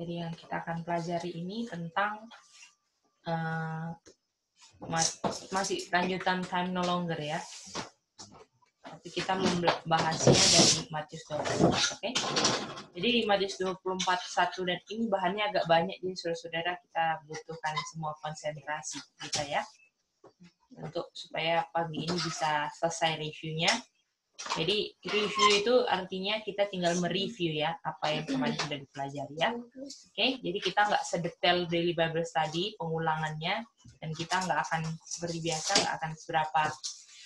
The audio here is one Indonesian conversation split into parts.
Jadi yang kita akan pelajari ini tentang masih lanjutan time no longer ya. Tapi kita membahasnya dari Matius 24, oke? Jadi di Matius 24:1 dan ini bahannya agak banyak, jadi saudara-saudara kita butuhkan semua konsentrasi kita ya. Untuk supaya pagi ini bisa selesai reviewnya. Jadi review itu artinya kita tinggal mereview ya apa yang kemarin sudah dipelajari ya. Oke, jadi kita nggak sedetail daily Bible study pengulangannya, dan kita nggak akan seperti biasa nggak akan seberapa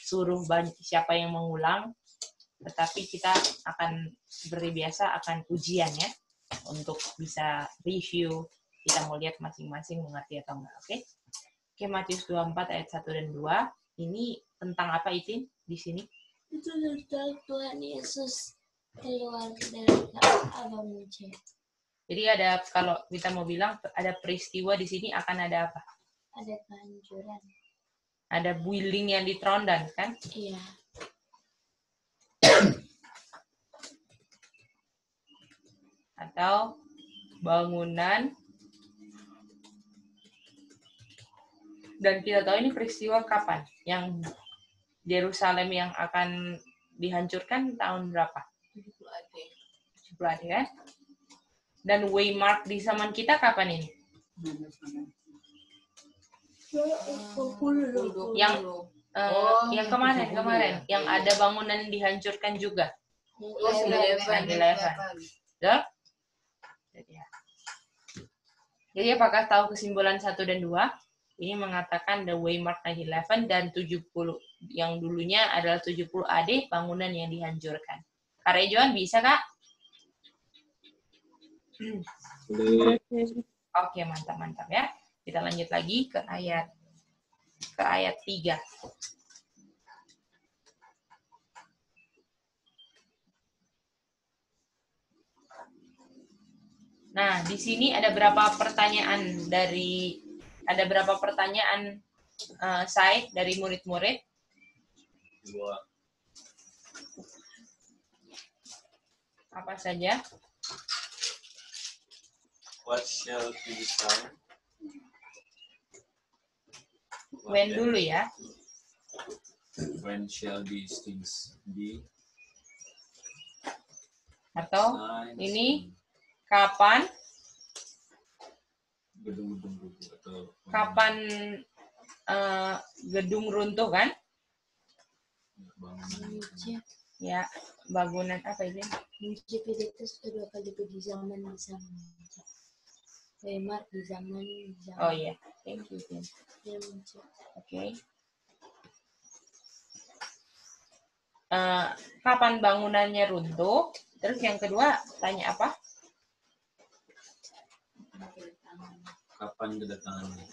suruh siapa yang mengulang, tetapi kita akan seperti biasa akan ujian ya untuk bisa review. Kita mau lihat masing-masing mengerti atau enggak. Oke, Matius 24 ayat 1 dan 2 ini tentang apa Itin di sini? Itu tentang Tuhan Yesus keluar dari Ka'bah Mesir. Jadi ada, kalau kita mau bilang ada peristiwa di sini akan ada apa? Ada kehancuran. Ada building yang ditrondan kan? Iya. Atau bangunan. Dan kita tahu ini peristiwa kapan? Yang Yerusalem yang akan dihancurkan tahun berapa? 70 AD kan? Dan waymark di zaman kita kapan ini? Yang kemarin yang ada bangunan dihancurkan juga. 9/11. Jadi apakah tahu kesimpulan 1 dan 2? Ini mengatakan the waymark 9/11 dan 70 yang dulunya adalah 70 AD bangunan yang dihancurkan. Kak Rejoan bisa Kak? Oke, mantap ya. Kita lanjut lagi ke ayat 3. Nah, di sini ada berapa pertanyaan Sai dari murid-murid? 2. Apa saja? What shall be done? When dulu ya. When shall these things be? Atau ini kapan? Gedung-gedung runtuh atau kapan gedung runtuh kan? bangunan. Ya, bangunan apa ini? Masjid itu kedua kali di zaman. Waymark di zaman. Oh iya, thank you. Oke. Kapan bangunannya runtuh? Terus yang kedua tanya apa? Kapan kedatangannya?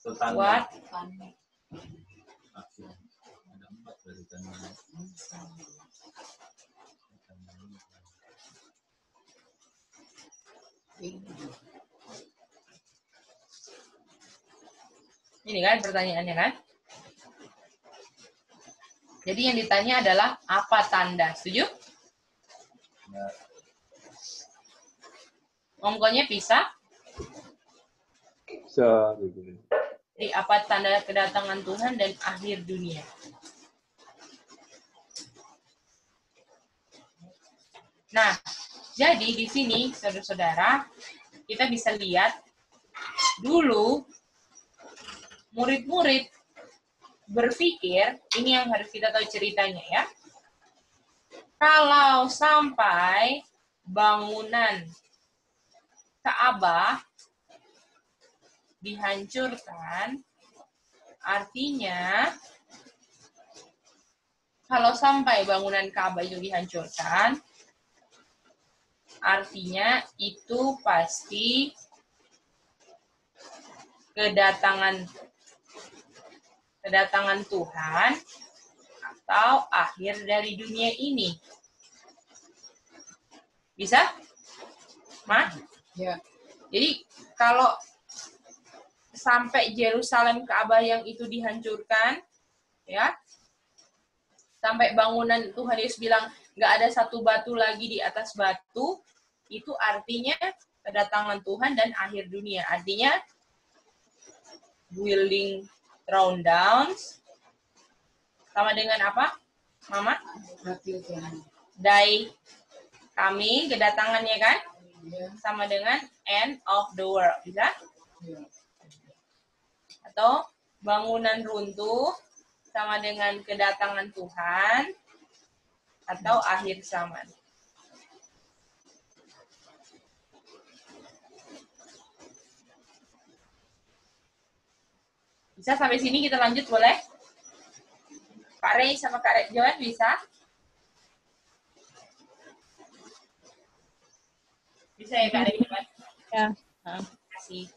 Tentang What? akhir. Ada 4 dari tanda. Ini kan pertanyaannya kan? Jadi yang ditanya adalah apa tanda? Setuju? Ya. Ongkonya bisa? Bisa gitu. Jadi apa tanda kedatangan Tuhan dan akhir dunia? Nah, jadi di sini saudara-saudara kita bisa lihat dulu murid-murid berpikir, ini yang harus kita tahu ceritanya ya. Kalau sampai bangunan Ka'bah dihancurkan, artinya kalau sampai bangunan Ka'bah itu dihancurkan, artinya itu pasti kedatangan Tuhan atau akhir dari dunia ini. Bisa? Ma? Ya. Jadi kalau sampai Yerusalem Ka'bah yang itu dihancurkan, ya, sampai bangunan Tuhan Yesus bilang nggak ada satu batu lagi di atas batu, itu artinya kedatangan Tuhan dan akhir dunia. Artinya building thrown down sama dengan apa, Mama? Dai kami kedatangannya kan? Sama dengan end of the world, bisa? Atau bangunan runtuh sama dengan kedatangan Tuhan atau akhir zaman. Bisa sampai sini kita lanjut boleh? Kak Rey sama Kak Joan bisa? Bisa ya Kak Rey? Ya. Terima kasih.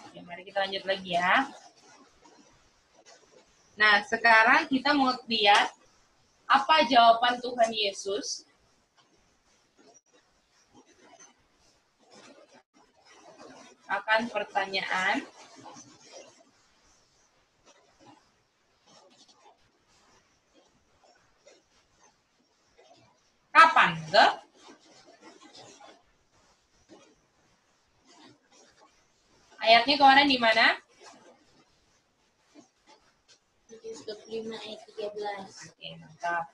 Oke, mari kita lanjut lagi ya. Nah, sekarang kita mau lihat apa jawaban Tuhan Yesus akan pertanyaan kapan, betul? Ayatnya kemarin di mana? Matius 25 ayat 13. Oke, mantap.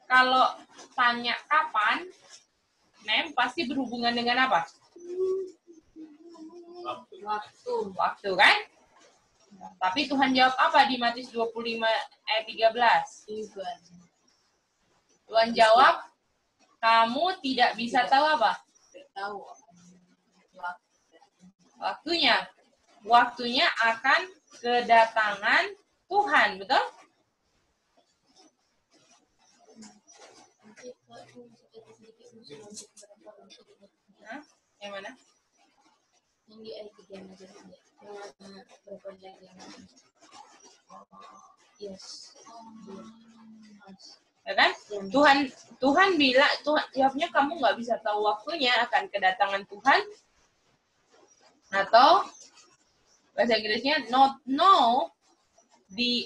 Kalau tanya kapan, Nem pasti berhubungan dengan apa? Waktu kan? Tapi Tuhan jawab apa di Matius 25 ayat 13? Tuhan jawab, kamu tidak bisa tahu apa? Tahu. Waktunya. Waktunya akan kedatangan Tuhan, betul? Hah? Yang mana? Yang di ayat 3 aja. Yang berpanjang yang yes. Ya kan? Tuhan bilang, Tuhan jawabnya kamu nggak bisa tahu waktunya akan kedatangan Tuhan, atau bahasa Inggrisnya not know the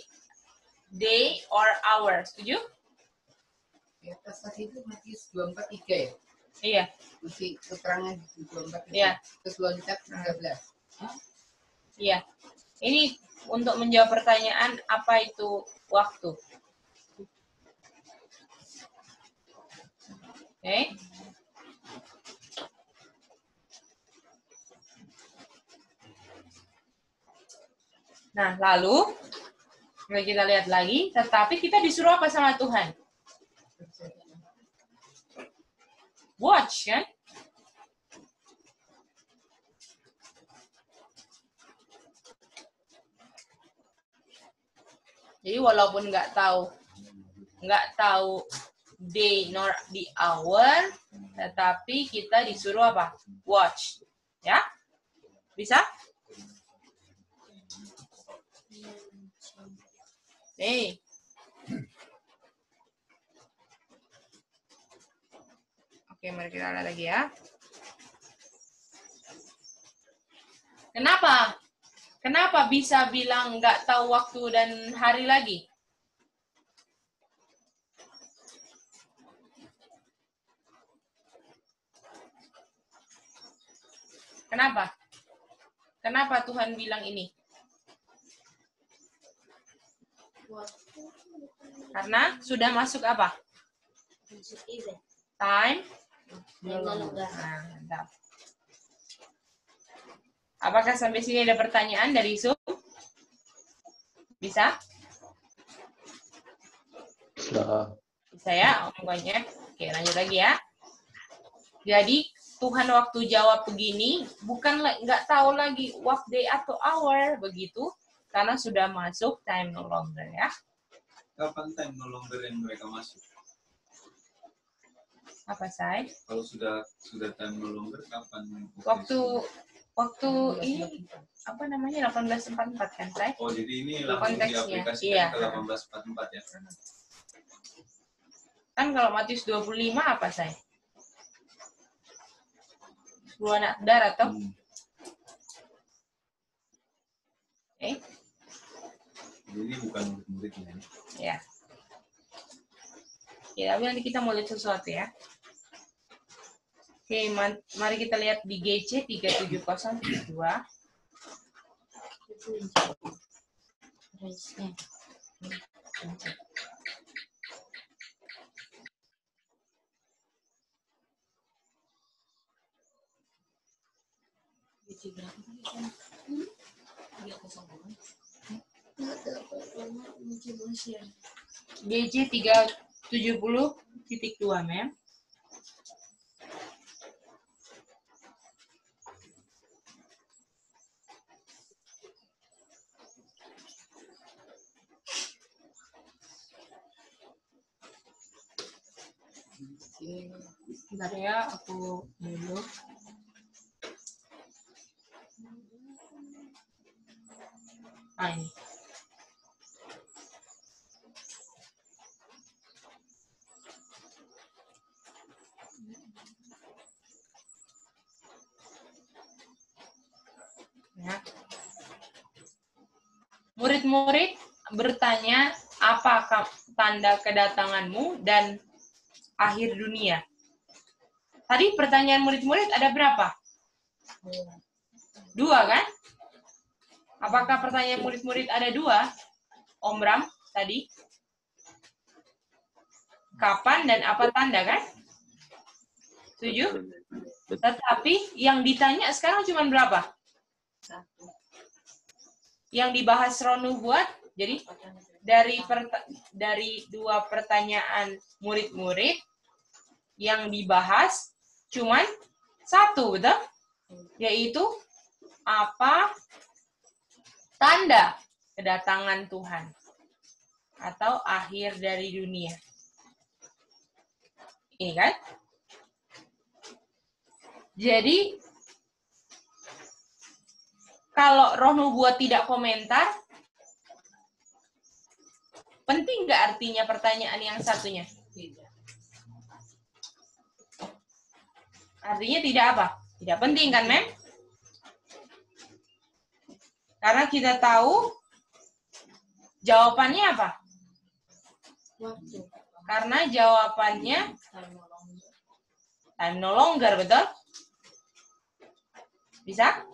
day or hour. Setuju? Di atas tadi itu Matius 24:3 ya? Iya. Masih keterangan 24 itu. Iya. Terus loncat 13. Iya. Ini untuk menjawab pertanyaan apa itu waktu. Oke. Nah, lalu mari kita lihat lagi, tetapi kita disuruh apa sama Tuhan? Watch, kan? Jadi walaupun nggak tahu day nor the hour, tetapi kita disuruh apa? Watch, ya? Bisa? Nih. Oke, mari kita lihat lagi ya. Kenapa? Kenapa bisa bilang nggak tahu waktu dan hari lagi? Kenapa? Kenapa Tuhan bilang ini? Karena sudah masuk apa? Time. Nah, mantap. Apakah sampai sini ada pertanyaan dari Zoom? Bisa? Bisa ya? Pokoknya. Oke, lanjut lagi ya. Jadi, Tuhan waktu jawab begini, bukan nggak tahu lagi what day atau hour, begitu. Karena sudah masuk time no longer ya. Kapan time no longer yang mereka masuk? Apa, Say? Kalau sudah time no longer, kapan? Waktu ini apa namanya 1844 kan, Say? Oh, jadi ini langsung Konteksnya, diaplikasikan iya. ke 1844 ya? Kan kalau Matius 25 apa, Say? 10 anak saudara toh. Oke. Jadi bukan murid-muridnya. Ya. Ya, tapi nanti kita mau lihat sesuatu ya. Oke, mari kita lihat di GC 37072. Race-nya. Nggak dapat lama masih ya. GC 370.2, Mem. Bentar ya, aku dulu. Ini. Ya. Murid-murid bertanya, apa tanda kedatanganmu dan akhir dunia? Tadi pertanyaan murid-murid ada berapa? 2 kan? Apakah pertanyaan murid-murid ada 2? Om Ram tadi? Kapan dan apa tanda kan? Setuju? Tetapi yang ditanya sekarang cuma berapa? 1. Yang dibahas Ronu buat, jadi dari 2 pertanyaan murid-murid yang dibahas cuman 1, betul? Yaitu apa tanda kedatangan Tuhan atau akhir dari dunia. Ini kan? Jadi kalau Roh Nubuat tidak komentar, penting nggak artinya pertanyaan yang satunya? Tidak. Artinya tidak apa? Tidak penting kan, Mem? Karena kita tahu jawabannya apa? Waktu. Karena jawabannya time no longer, betul? Bisa?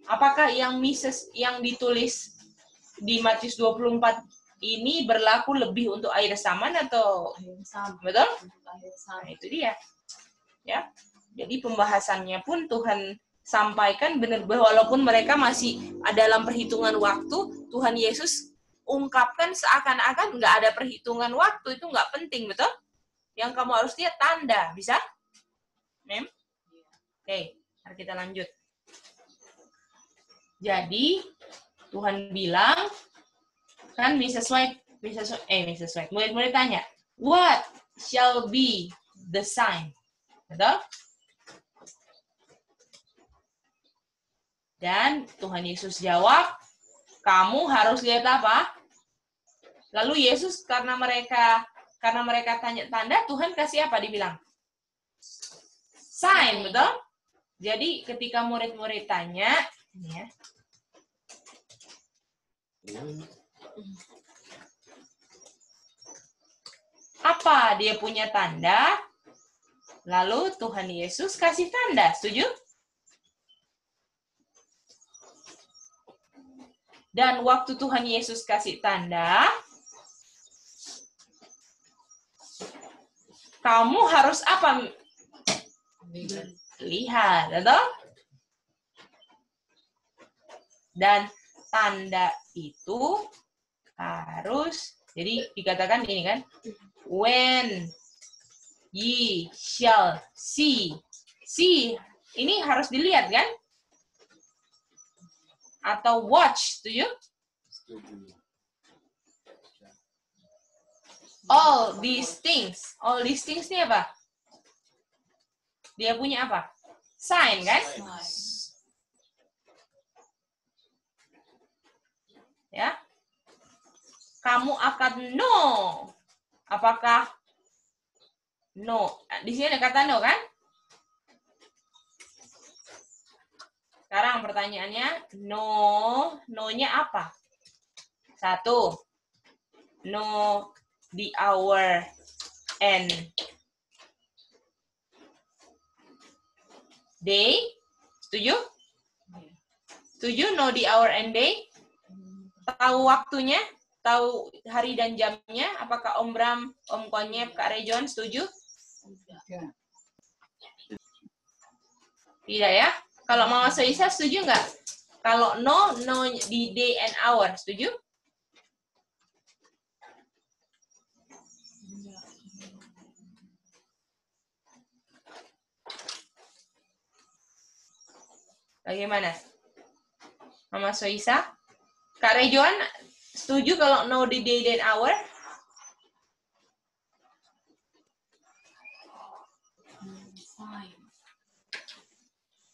Apakah yang ditulis di Matius 24 ini berlaku lebih untuk akhir zaman atau betul? Nah, itu dia. Ya. Jadi pembahasannya pun Tuhan sampaikan benar, walaupun mereka masih dalam perhitungan waktu, Tuhan Yesus ungkapkan seakan-akan nggak ada perhitungan waktu, itu nggak penting, betul? Yang kamu harus lihat tanda, bisa? Mem? Oke, mari kita lanjut. Jadi Tuhan bilang, kan Mrs. White, murid-murid tanya, what shall be the sign? Betul? Dan Tuhan Yesus jawab, kamu harus lihat apa? Lalu Yesus karena mereka tanya tanda, Tuhan kasih apa dibilang? Sign, betul? Jadi ketika murid-murid tanya, ini ya. Apa dia punya tanda? Lalu Tuhan Yesus kasih tanda, setuju? Dan waktu Tuhan Yesus kasih tanda, kamu harus apa? Lihat, betul? Dan tanda itu harus, jadi dikatakan ini kan, when ye shall see. See, ini harus dilihat kan? Atau watch, setuju? All these things ini apa? Dia punya apa? Sign kan? Ya. Kamu akan know. Apakah no? Di sini ada kata no kan? Sekarang pertanyaannya, no-nya apa? 1. No the hour and day. Setuju? Setuju no the hour and day? Tahu waktunya? Tahu hari dan jamnya? Apakah Om Bram, Om Konyep, Kak Rejon setuju? Tidak ya? Kalau Mama Soisa setuju nggak? Kalau no di day and hour. Setuju? Bagaimana? Mama Soisa? Kak Rejon setuju kalau no di day and hour?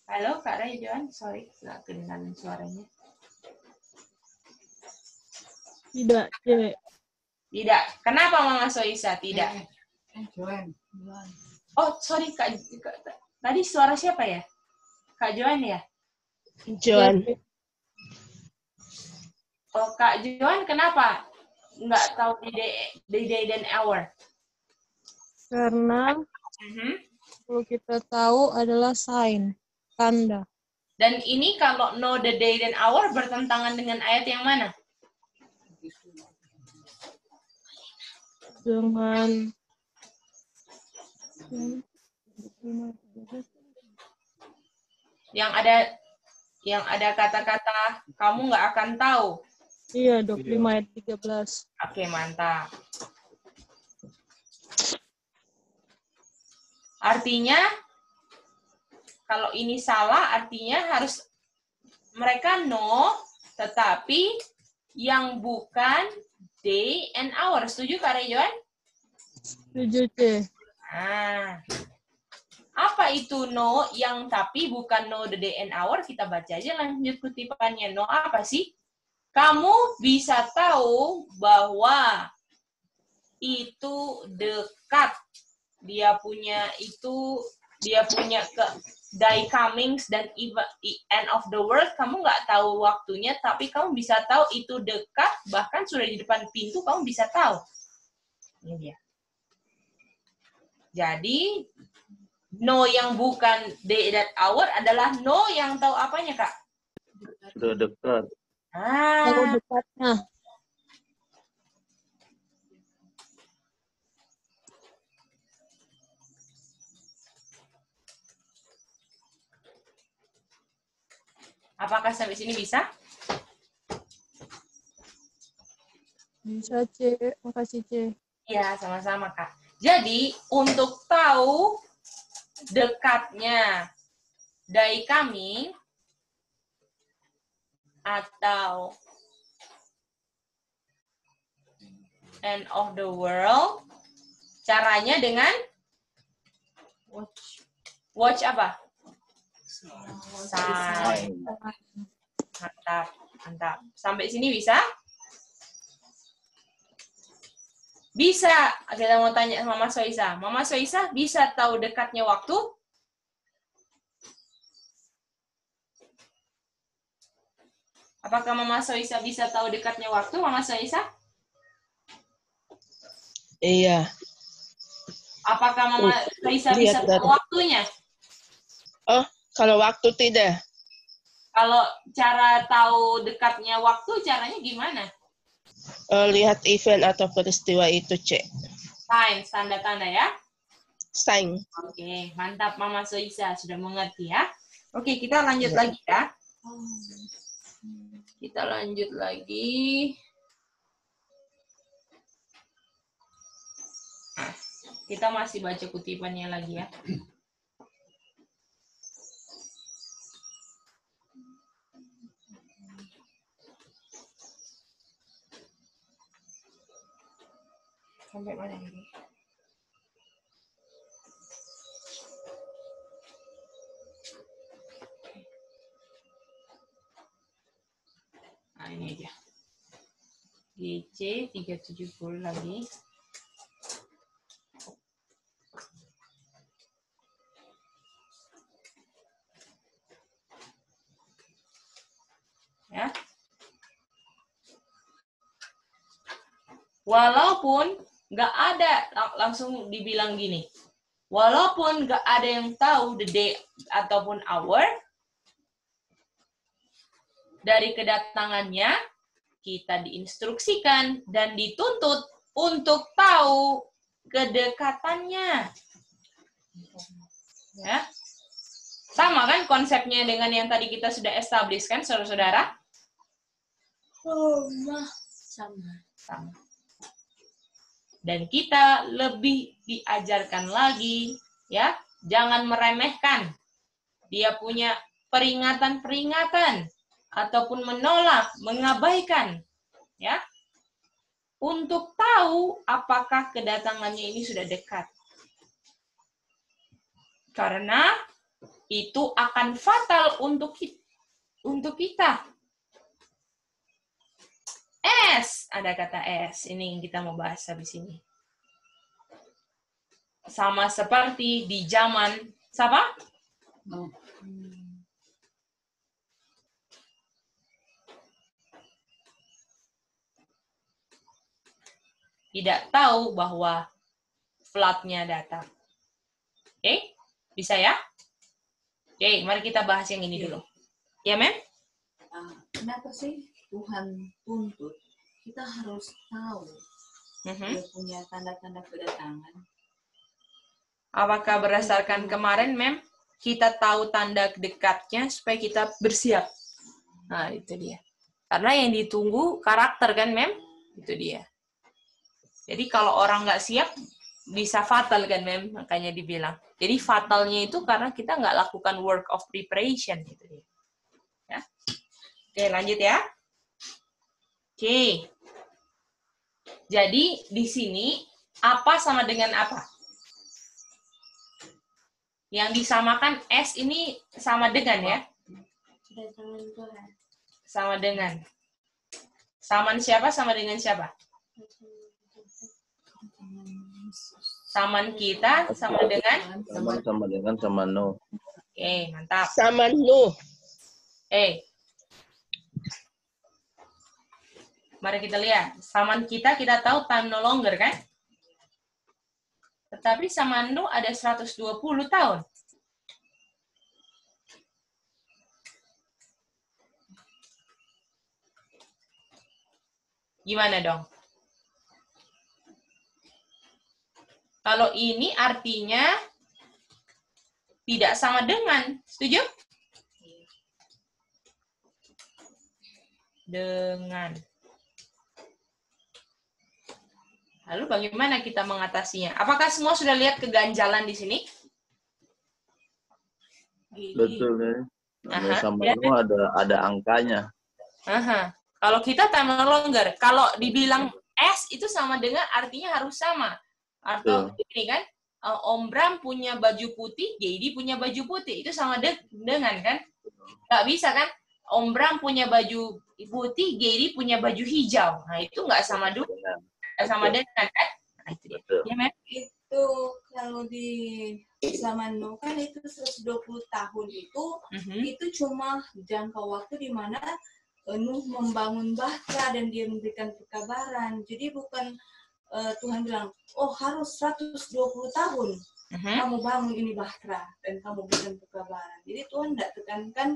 Halo Kak Rejon, sorry nggak kedengaran suaranya. Tidak, Cek. Tidak. Kenapa Mama Soisa tidak? Joan. Oh, sorry Kak. Tadi suara siapa ya? Kak Joan ya? Joan. Oh, Kak Joan kenapa nggak tahu di day dan hour? Karena perlu kita tahu adalah sign, tanda. Dan ini kalau no the day dan hour bertentangan dengan ayat yang mana? Dengan yang ada kata-kata kamu nggak akan tahu. iya, 25 ayat 13. Oke, mantap. Artinya kalau ini salah artinya harus mereka no tetapi yang bukan day and hour. Setuju Kak Rejon? Setuju, Cek. Nah, apa itu no yang tapi bukan no the day and hour? Kita baca aja lanjut kutipannya. No apa sih? Kamu bisa tahu bahwa itu dekat. Dia punya ke day comings dan end of the world. Kamu nggak tahu waktunya, tapi kamu bisa tahu itu dekat. Bahkan sudah di depan pintu, kamu bisa tahu. Ini dia. Jadi, no yang bukan day dan hour adalah no yang tahu apanya, Kak? Sudah dekat. Tahu dekatnya. Apakah sampai sini bisa? Bisa, Cek. Makasih, Cek. Ya, sama-sama, Kak. Jadi, untuk tahu dekatnya day coming atau end of the world, caranya dengan watch apa? Sign. Mantap, mantap. Sampai sini bisa? Bisa. Kita mau tanya sama Mama Soisa. Mama Soisa bisa tahu dekatnya waktu? Apakah Mama Soisa bisa tahu dekatnya waktu, Mama Soisa? Iya. Apakah Mama Soisa bisa tahu waktunya? Oh, kalau waktu tidak. Kalau cara tahu dekatnya waktu, caranya gimana? Lihat event atau peristiwa itu, Cek. Sign, tanda-tanda ya? Sign. Oke, mantap Mama Soisa. Sudah mengerti ya? Oke, kita lanjut lagi ya. Kita lanjut lagi. Nah, kita masih baca kutipannya lagi ya. Sampai mana ini? Nah, ini aja. GC 370 lagi. Walaupun nggak ada, langsung dibilang gini, walaupun nggak ada yang tahu the day ataupun hour dari kedatangannya, kita diinstruksikan dan dituntut untuk tahu kedekatannya. Ya. Sama kan konsepnya dengan yang tadi kita sudah establish kan, saudara-saudara? Sama. Sama. Dan kita lebih diajarkan lagi, ya, jangan meremehkan. Dia punya peringatan-peringatan ataupun menolak, mengabaikan, ya, untuk tahu apakah kedatangannya ini sudah dekat. Karena itu akan fatal untuk kita. Ada kata ini yang kita mau bahas habis ini. Sama seperti di zaman siapa? Tidak tahu bahwa flood-nya datang. Oke? Bisa ya? Oke, mari kita bahas yang ini dulu. Ya, Mem? Kenapa sih Tuhan tuntut kita harus tahu dia punya tanda-tanda kedatangan? Apakah berdasarkan kemarin, Mem, kita tahu tanda dekatnya supaya kita bersiap? Nah, itu dia. Karena yang ditunggu karakter kan, Mem? Itu dia. Jadi kalau orang nggak siap, bisa fatal kan, Mem? Makanya dibilang. Jadi fatalnya itu karena kita nggak lakukan work of preparation. Gitu dia. Ya. Oke, lanjut ya. Oke. Jadi di sini apa sama dengan apa? Yang disamakan S ini sama dengan ya? Kedatangan Tuhan. Sama dengan. Saman siapa sama dengan siapa? Saman kita sama dengan? Sama dengan sama no. Oke, mantap. Sama Nuh. Mari kita lihat. Saman kita tahu time no longer kan? Tetapi saman Nuh ada 120 tahun. Gimana dong? Kalau ini artinya tidak sama dengan. Setuju? Dengan. Lalu bagaimana kita mengatasinya? Apakah semua sudah lihat keganjalan di sini? Betul ya. Sama ya. no ada angkanya. Kalau kita time no longer, kalau dibilang S itu sama dengan artinya harus sama. Atau ini kan, Om Bram punya baju putih, JD punya baju putih. Itu sama dengan kan? Nggak bisa kan? Om Bram punya baju putih, JD punya baju hijau. Nah, itu nggak sama sama dengan kan? Nah, itu dia. Ya, Mem? Itu kalau di zaman Nuh kan itu 120 tahun itu cuma jangka waktu di mana Nuh membangun bahtera dan dia memberikan perkabaran. Jadi bukan Tuhan bilang, oh harus 120 tahun kamu bangun ini bahtera dan kamu berikan perkabaran. Jadi Tuhan tidak tekankan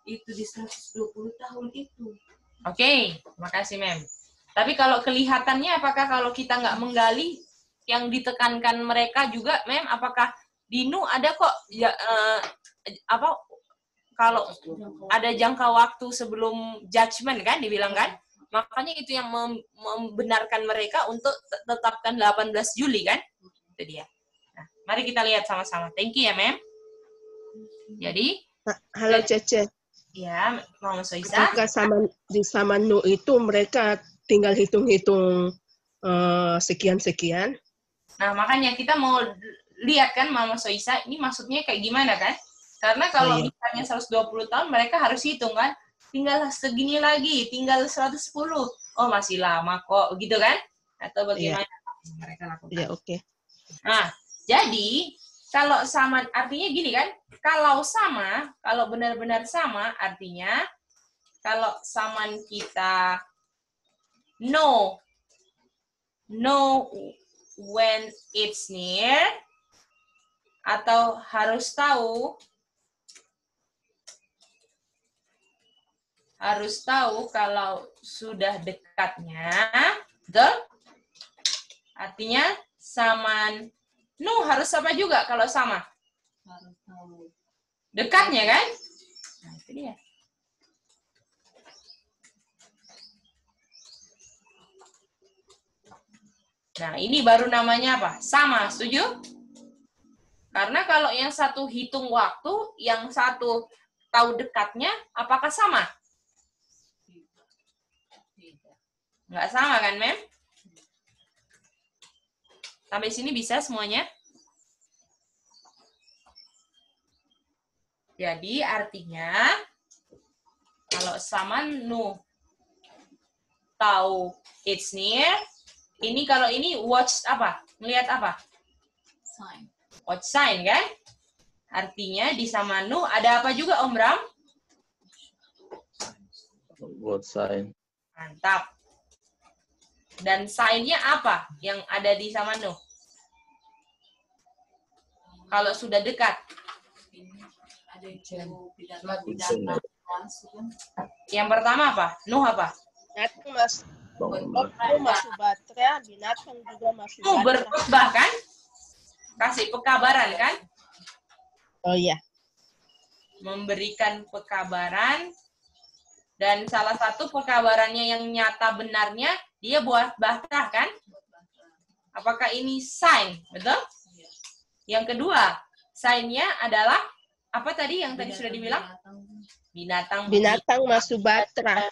itu di 120 tahun itu. Oke, terima kasih, Mem. Tapi kalau kelihatannya, apakah kalau kita nggak menggali yang ditekankan mereka juga, Mem, apakah di Nuh ada kok ya, kalau ada jangka waktu sebelum judgment kan dibilang kan? Makanya itu yang membenarkan mereka untuk tetapkan 18 Juli kan? Itu dia. Nah, mari kita lihat sama-sama. Thank you ya, Mem. Jadi, Halo Cece. Ya, Mama Soisa. Apakah di zaman Nuh itu mereka tinggal hitung-hitung sekian-sekian? Nah, makanya kita mau lihat kan Mama Soisa, ini maksudnya kayak gimana kan? Karena kalau misalnya 120 tahun, mereka harus hitung kan? Tinggal segini lagi, tinggal 110. Oh, masih lama kok, gitu kan? Atau bagaimana mereka lakukan? Iya, oke. Nah, jadi kalau sama, artinya gini kan? Kalau sama, kalau benar-benar sama, artinya kalau saman kita no know when it's near, atau harus tahu kalau sudah dekatnya. Betul? Artinya saman nu harus sama juga kalau sama. Harus tahu. Dekatnya kan? Nah, itu dia. Nah, ini baru namanya apa? Sama, setuju? Karena kalau yang satu hitung waktu, yang satu tahu dekatnya, apakah sama? Nggak sama kan, Mem? Sampai sini bisa semuanya? Jadi artinya, kalau saman nu tahu it's near, ini kalau ini watch apa? Melihat apa? Sign. Watch sign kan? Artinya di samanu ada apa juga Om Bram? Watch sign. Mantap. Dan sign-nya apa yang ada di samanu? Kalau sudah dekat. Ini ada yang binatang langsung. Yang pertama apa? Nuh apa? Binatang masuk batra, binatang juga masuk Nuh batra. berkhotbah kan? Kasih pekabaran kan? Oh iya. Memberikan pekabaran. Dan salah satu pekabarannya yang nyata benarnya, dia buat bahtah kan? Apakah ini sign? Betul? Yang kedua, sign-nya adalah, apa tadi yang tadi sudah dibilang? Binatang. Binatang masuk batra.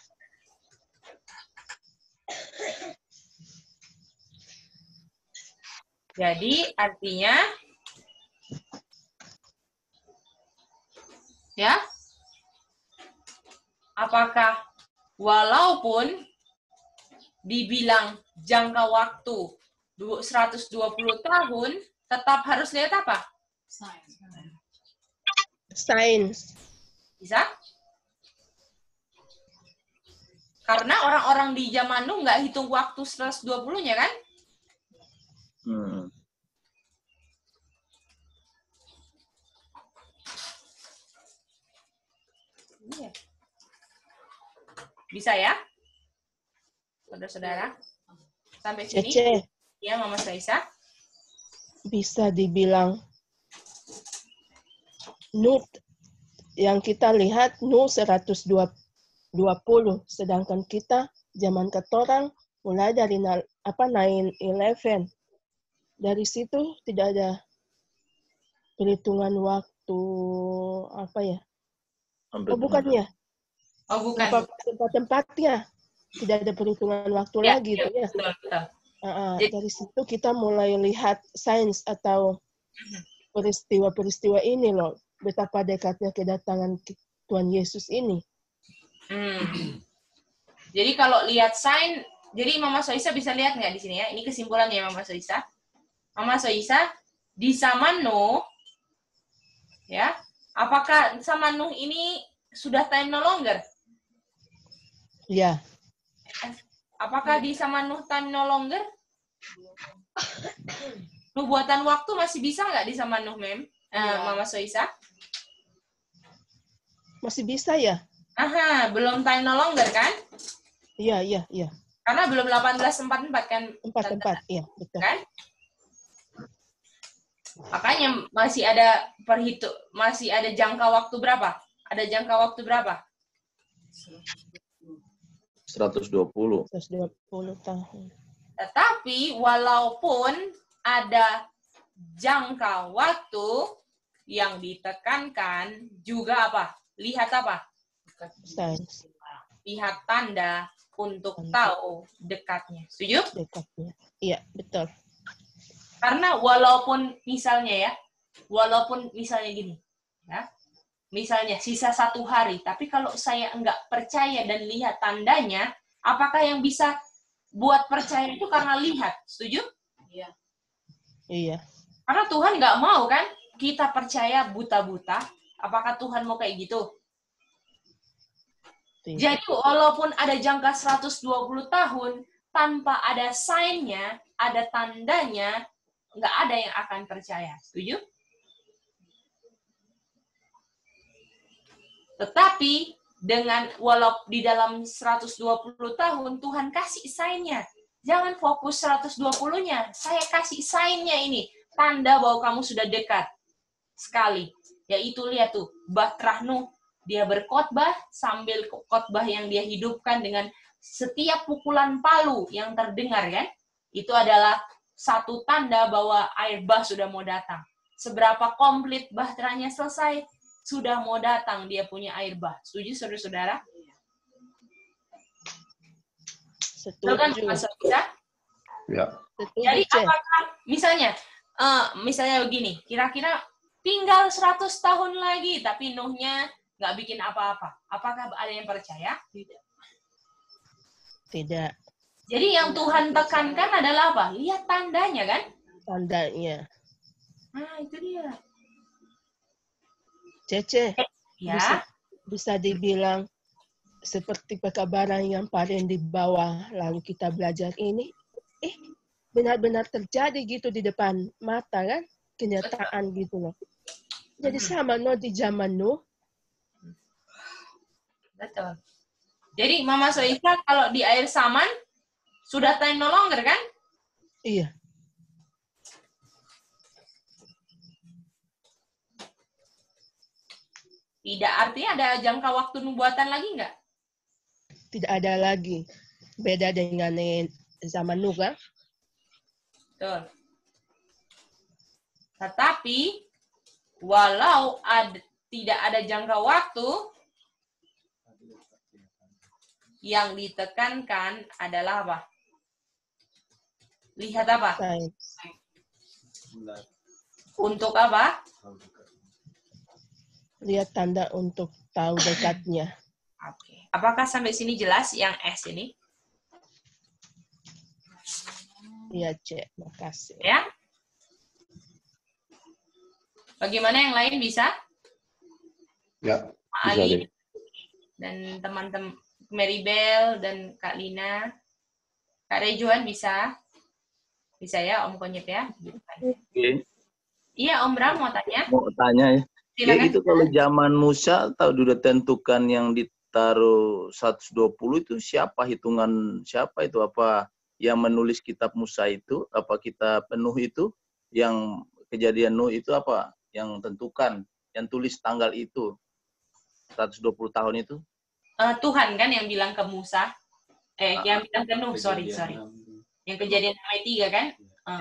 Jadi artinya, ya, apakah walaupun dibilang jangka waktu 120 tahun, tetap harus lihat apa? Sains. Bisa? Karena orang-orang di zaman nu nggak hitung waktu 120-nya kan? Iya. Bisa ya? Saudara-saudara? Sampai sini? Cece, Ya, Mama Saisa. bisa dibilang nu yang kita lihat nu 120, sedangkan kita zaman ketorang mulai dari 9/11. Dari situ tidak ada perhitungan waktu apa ya? Oh bukan ya? Oh, bukan. Tempat-tempatnya tidak ada perhitungan waktu Ya, lagi gitu ya. Betul, betul. Dari situ kita mulai lihat sains atau peristiwa-peristiwa ini loh, betapa dekatnya kedatangan Tuhan Yesus ini. Jadi kalau lihat sign, jadi Mama Soisa bisa lihat nggak di sini ya? Ini kesimpulannya Mama Soisa. Mama Soisa, di Samanu, ya, apakah Samanu ini sudah time no longer? Ya. Apakah di Samanu time no longer? Nubuatan waktu masih bisa nggak di Samanu, Mem? Mama Soisa? Masih bisa ya? Aha, belum time no longer kan? Iya. Karena belum 1844 kan? 4, iya, betul. Kan? Makanya masih ada jangka waktu berapa? Ada jangka waktu berapa? 120. 120 tahun. Tetapi walaupun ada jangka waktu yang ditekankan juga apa? Lihat apa? Sains. Lihat tanda untuk tahu dekatnya. Setuju? Dekatnya. Iya, betul. Karena walaupun misalnya gini, ya, misalnya sisa 1 hari, tapi kalau saya enggak percaya dan lihat tandanya, apakah yang bisa buat percaya itu karena lihat? Setuju? Iya. Karena Tuhan nggak mau kan kita percaya buta-buta. Apakah Tuhan mau kayak gitu? Tidak. Jadi walaupun ada jangka 120 tahun, tanpa ada sign-nya, ada tandanya, nggak ada yang akan percaya. Setuju? Tetapi dengan walau di dalam 120 tahun Tuhan kasih sign-nya. Jangan fokus 120-nya. Saya kasih sign-nya ini. Tanda bahwa kamu sudah dekat sekali. Yaitu lihat tuh, Bahtera Nuh. Dia berkhotbah sambil khotbah yang dia hidupkan dengan setiap pukulan palu yang terdengar kan. Itu adalah satu tanda bahwa air bah sudah mau datang. Seberapa komplit bahteranya selesai, sudah mau datang dia punya air bah. Setuju saudara-saudara? Setuju. Ya. Setuju, Jadi Ce. apakah misalnya begini, kira-kira tinggal 100 tahun lagi tapi Nuhnya nggak bikin apa-apa. Apakah ada yang percaya? Tidak. Jadi yang Tuhan tekankan adalah apa? Lihat tandanya kan? Tandanya. Nah, itu dia. Cece, Ya. bisa dibilang seperti pekabaran yang paling di bawah lalu kita belajar ini, benar-benar terjadi gitu di depan mata kan, kenyataan gitu loh. Jadi sama di zaman Nuh. Betul. Jadi Mama Soika kalau di air Saman sudah time no longer kan? Iya. Tidak artinya ada jangka waktu nubuatan lagi nggak? Tidak ada lagi. Beda dengan zaman Nuh kan? Betul. Tetapi walau tidak ada jangka waktu, yang ditekankan adalah apa? Lihat apa? Sains. Untuk apa? Lihat tanda untuk tahu dekatnya. Oke. Apakah sampai sini jelas yang S ini? Iya, Cek. Makasih. Ya. Bagaimana yang lain bisa? Ya. Pak Bisa Ali deh. dan teman-teman Maribel dan Kak Lina. Kak Rejuan bisa? Bisa ya, Om Konyet ya? Oke. Iya, Om Bram mau tanya? Mau tanya ya. Ya Silakan. itu kalau zaman Musa tahu sudah tentukan yang ditaruh 120 itu siapa, hitungan siapa itu, apa yang menulis kitab Musa itu, apa kitab Nuh itu, yang kejadian Nuh itu apa yang tentukan, yang tulis tanggal itu 120 tahun itu? Tuhan kan yang bilang ke Musa. Yang bilang ke Nuh, sorry. Yang kejadian ayat 3 kan?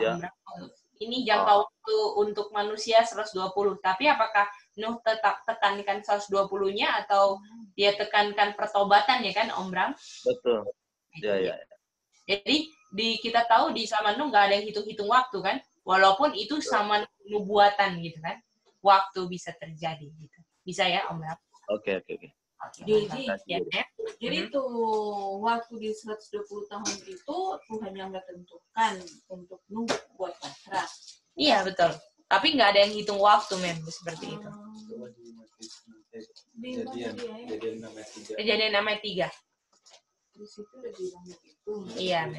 Ya. Ini jangka waktu untuk manusia 120. Tapi apakah Nuh tetap tekankan 120-nya atau dia tekankan pertobatan ya kan, Om Bram? Betul. Ya. Jadi kita tahu di zaman Nuh nggak ada yang hitung-hitung waktu kan? Walaupun itu sama nubuatan gitu kan? Waktu bisa terjadi gitu. Bisa ya, Om Bram? Oke. Jadi tuh waktu di 120 tahun itu Tuhan yang nggak tentukan untuk Nuh buat Bahtera. Iya, betul. Tapi nggak ada yang hitung waktu, seperti itu. Kejadian ayat 3. Di situ udah bilang begitu. Iya,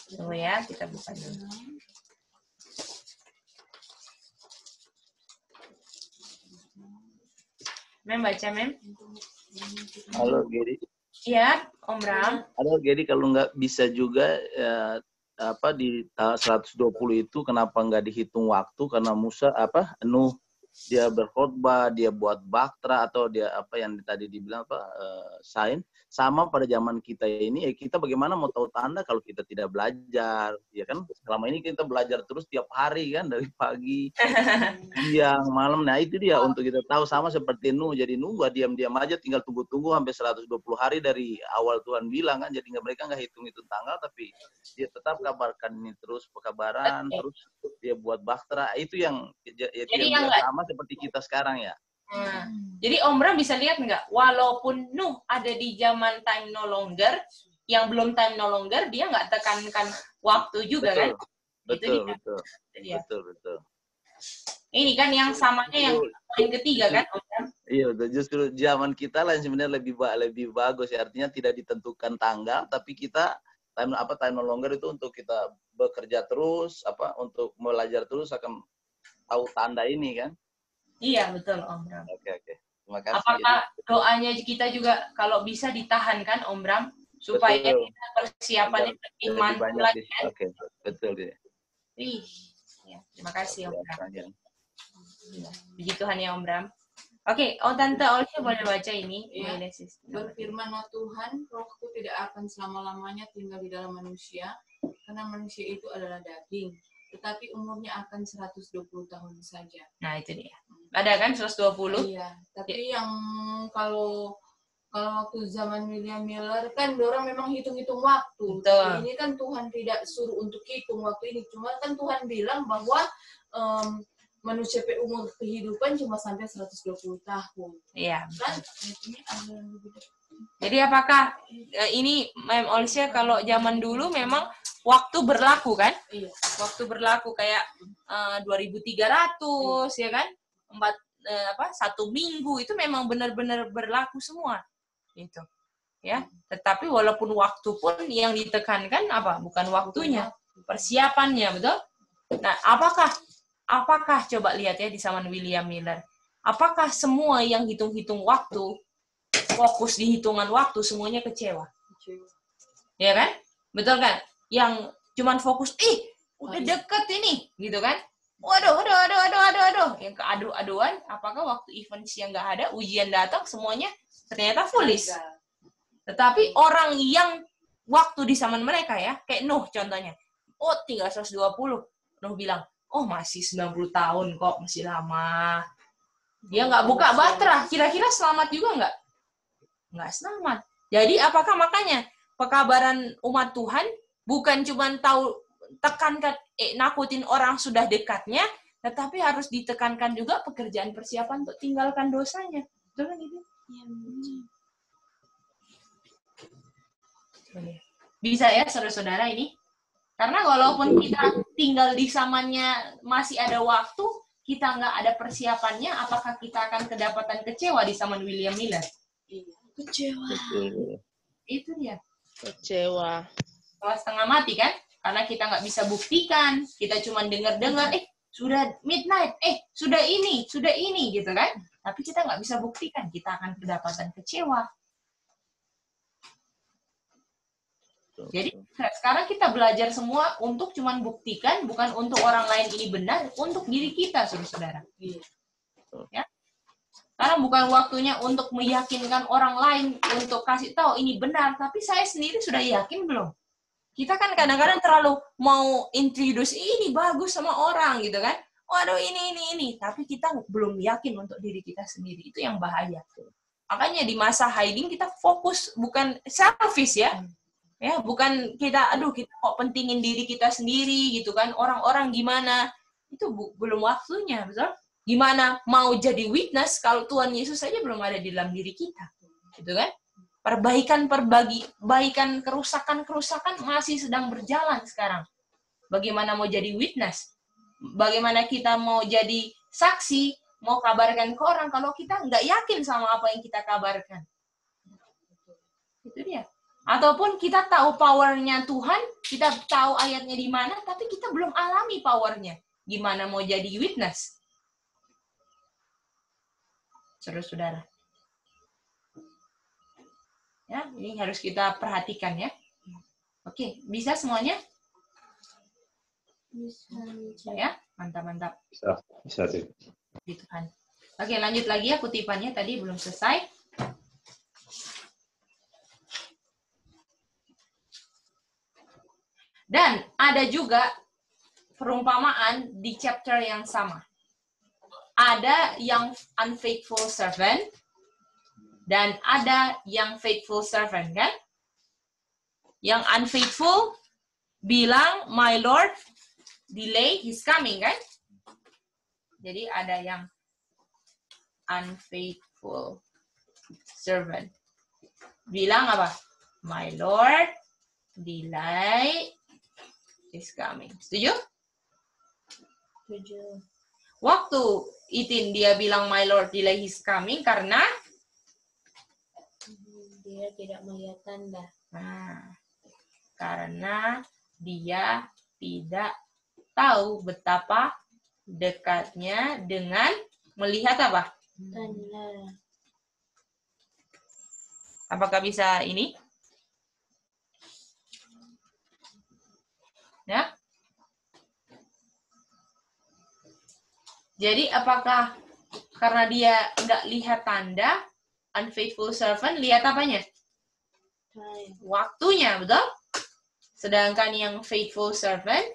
Tunggu ya, kita buka dulu. Baca, Halo, Gedi. Iya, Om Bram. Halo, Gedi, kalau nggak bisa juga di 120 itu kenapa nggak dihitung waktu, karena Musa Nuh dia berkhotbah, dia buat bahtera, atau dia apa yang tadi dibilang sain, sama pada zaman kita ini kita bagaimana mau tahu tanda kalau kita tidak belajar, ya kan? Selama ini kita belajar terus tiap hari kan, dari pagi siang malam. Nah itu dia untuk kita tahu, sama seperti Nuh. Jadi Nuh gak diam-diam aja tinggal tunggu-tunggu sampai 120 hari dari awal Tuhan bilang kan. Jadi mereka nggak hitung tanggal, tapi dia tetap kabarkan ini terus pekabaran, terus dia buat bahtera. Itu yang yang sama seperti kita sekarang ya. Jadi Om Bram bisa lihat nggak, walaupun Nuh ada di zaman time no longer, yang belum time no longer, dia nggak tekankan waktu juga. Betul, kan? Betul. Ini kan yang samanya yang poin ketiga kan, Om Bram? Iya, justru zaman kita lah yang sebenarnya lebih bagus ya. Artinya tidak ditentukan tanggal, tapi kita time no longer itu untuk kita bekerja terus, untuk belajar terus akan tahu tanda ini kan. Iya, betul Om Bram. Oke. Terima kasih. Apakah doanya kita juga kalau bisa ditahan kan Om Bram supaya Betul. kita persiapannya lebih mantap lagi kan? Oke, betul dia. Ya, terima kasih Om Bram. Ya. Ya, puji Tuhan ya Om Bram. Oke, Tante Olivia boleh baca ini. Iya. Berfirmanlah Tuhan, rohku tidak akan selama-lamanya tinggal di dalam manusia, karena manusia itu adalah daging, tetapi umurnya akan 120 tahun saja. Nah, itu dia. Ada kan 120? Iya, tapi yang kalau waktu zaman William Miller kan orang memang hitung-hitung waktu. Betul. Ini kan Tuhan tidak suruh untuk hitung waktu ini, cuma kan Tuhan bilang bahwa manusia umur kehidupan cuma sampai 120 tahun. Iya. Kan? Ini ada lebih dekat. Jadi apakah ini Mem Olivia kalau zaman dulu memang waktu berlaku kan? Iya. Waktu berlaku kayak 2.300 ya kan? 1 minggu itu memang benar-benar berlaku semua. Gitu. Ya. Tetapi walaupun waktu pun yang ditekankan bukan waktunya, persiapannya, betul? Nah, apakah coba lihat ya di zaman William Miller. Apakah semua yang hitung-hitung waktu, fokus di hitungan waktu, semuanya kecewa? Ya kan? Betul kan? Yang cuman fokus, udah deket ini, gitu kan? Waduh. Yang keadu-aduan, apakah waktu event yang nggak ada, ujian datang, semuanya ternyata foolish. Tetapi orang yang waktu di zaman mereka ya, kayak Nuh contohnya, tinggal 120. Nuh bilang, masih 90 tahun kok, masih lama. Dia nggak buka bahtera, kira-kira selamat juga nggak? Nggak selamat. Jadi apakah makanya pekabaran umat Tuhan bukan cuma tekankan, nakutin orang sudah dekatnya, tetapi harus ditekankan juga pekerjaan persiapan untuk tinggalkan dosanya. Betul kan itu? Bisa ya saudara-saudara ini? Karena walaupun kita tinggal di zamannya masih ada waktu, kita nggak ada persiapannya, apakah kita akan kedapatan kecewa di zaman William Miller? Kecewa. Itu dia. Kecewa. Setengah mati kan? Karena kita nggak bisa buktikan, kita cuma dengar-dengar, sudah midnight, sudah ini, gitu kan? Tapi kita nggak bisa buktikan, kita akan kedapatan kecewa. Jadi sekarang kita belajar semua untuk cuman buktikan, bukan untuk orang lain ini benar, untuk diri kita, saudara-saudara. Ya? Karena bukan waktunya untuk meyakinkan orang lain, untuk kasih tahu ini benar, tapi saya sendiri sudah yakin belum? Kita kan kadang-kadang terlalu mau introduce ini bagus sama orang gitu kan. Waduh ini, tapi kita belum yakin untuk diri kita sendiri. Itu yang bahaya. Makanya di masa hiding kita fokus, bukan selfish ya. Ya, bukan kita kok pentingin diri kita sendiri gitu kan, orang-orang gimana, itu belum waktunya, betul? Gimana mau jadi witness kalau Tuhan Yesus saja belum ada di dalam diri kita, gitu kan? Perbaikan kerusakan masih sedang berjalan sekarang. Bagaimana mau jadi witness? Bagaimana kita mau jadi saksi, mau kabarkan ke orang kalau kita nggak yakin sama apa yang kita kabarkan? Itu dia. Ataupun kita tahu powernya Tuhan, kita tahu ayatnya di mana, tapi kita belum alami powernya. Gimana mau jadi witness? Saudara-saudara. Ya, ini harus kita perhatikan ya. Oke, bisa semuanya? Bisa ya? Mantap. Bisa sih. Gitu kan. Oke, lanjut lagi ya kutipannya tadi belum selesai. Dan ada juga perumpamaan di chapter yang sama. Ada yang unfaithful servant dan ada yang faithful servant, kan? Yang unfaithful bilang, "My Lord, delay his coming," kan? Jadi ada yang unfaithful servant. Bilang apa? "My Lord, delay is coming." Setuju? Setuju. waktu Itin dia bilang my Lord delay his coming karena Dia tidak melihat tanda. Karena dia tidak tahu betapa dekatnya dengan melihat apa? Tanda. Apakah bisa ini? Ya. Jadi apakah karena dia nggak lihat tanda, unfaithful servant lihat apanya? Waktunya, betul? Sedangkan yang faithful servant,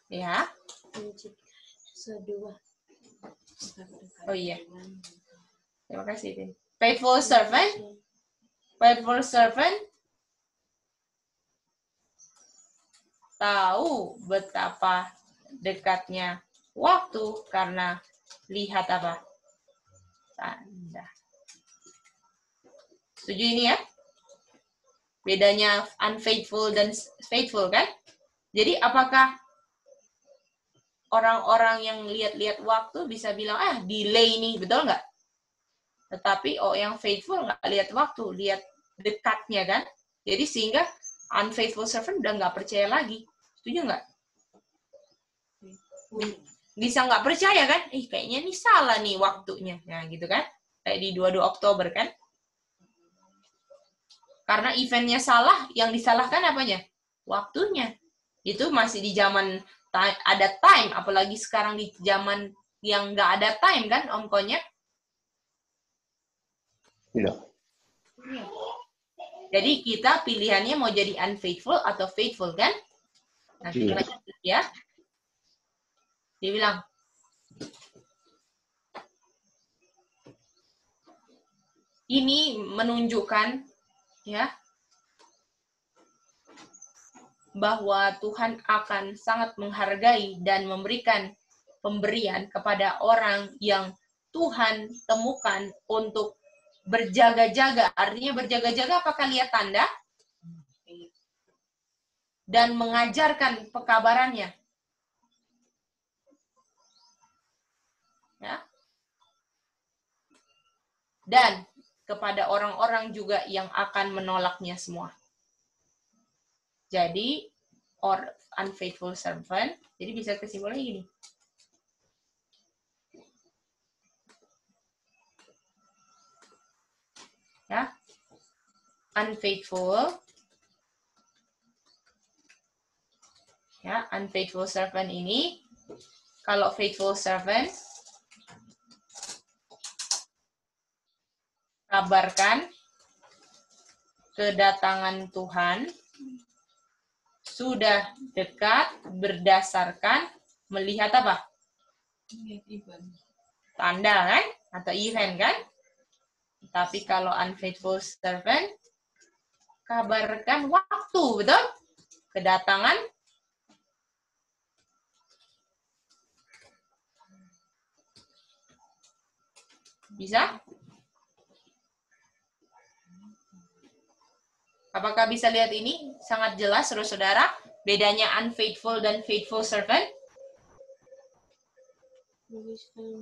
ya. Oh iya. Terima kasih, Tin. Faithful servant tahu betapa dekatnya waktu karena lihat apa? Tanda. Setuju ini ya? Bedanya unfaithful dan faithful kan? Jadi apakah orang-orang yang lihat-lihat waktu bisa bilang, delay nih, betul nggak? Tetapi yang faithful nggak lihat waktu, lihat dekatnya kan? Jadi sehingga unfaithful servant udah nggak percaya lagi. Setuju nggak? Bisa nggak percaya kan? Kayaknya ini salah nih waktunya. Nah gitu kan? Kayak di 22 Oktober kan? Karena eventnya salah, yang disalahkan apanya? Waktunya. Itu masih di zaman ada time, apalagi sekarang di zaman yang nggak ada time kan, Om Konyek? Iya. Jadi kita pilihannya mau jadi unfaithful atau faithful kan? Nanti kita lanjut ya. Dia bilang, ini menunjukkan ya bahwa Tuhan akan sangat menghargai dan memberikan pemberian kepada orang yang Tuhan temukan untuk berjaga-jaga. Artinya berjaga-jaga apakah lihat tanda? Dan mengajarkan pekabarannya. Ya. Dan kepada orang-orang juga yang akan menolaknya semua. Jadi, unfaithful servant, jadi bisa kesimpulannya gini. Ya, unfaithful servant ini, kalau faithful servant, kabarkan kedatangan Tuhan sudah dekat berdasarkan melihat apa? Tanda kan? Atau event kan? Tapi kalau unfaithful servant, kabarkan waktu, betul? Kedatangan bisa? Apakah bisa lihat ini? Sangat jelas, saudara-saudara, bedanya unfaithful dan faithful servant?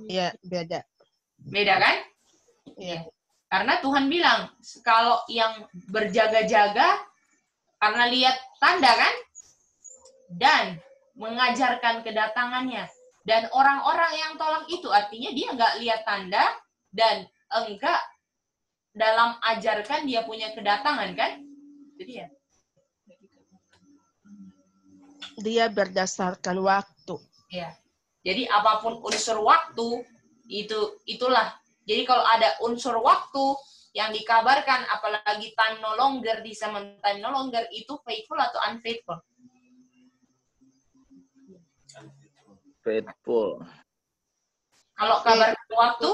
Iya, beda. Beda kan? Iya. Karena Tuhan bilang, kalau yang berjaga-jaga, karena lihat tanda kan? Dan mengajarkan kedatangannya. Dan orang-orang yang tolak itu, artinya dia nggak lihat tanda, dan enggak dalam ajarkan dia punya kedatangan kan? Jadi ya. Dia berdasarkan waktu. Ya. Jadi apapun unsur waktu, itulah. Jadi kalau ada unsur waktu yang dikabarkan, apalagi time no longer, di zaman time no longer, itu faithful atau unfaithful? Faithful. Kalau kabarkan waktu?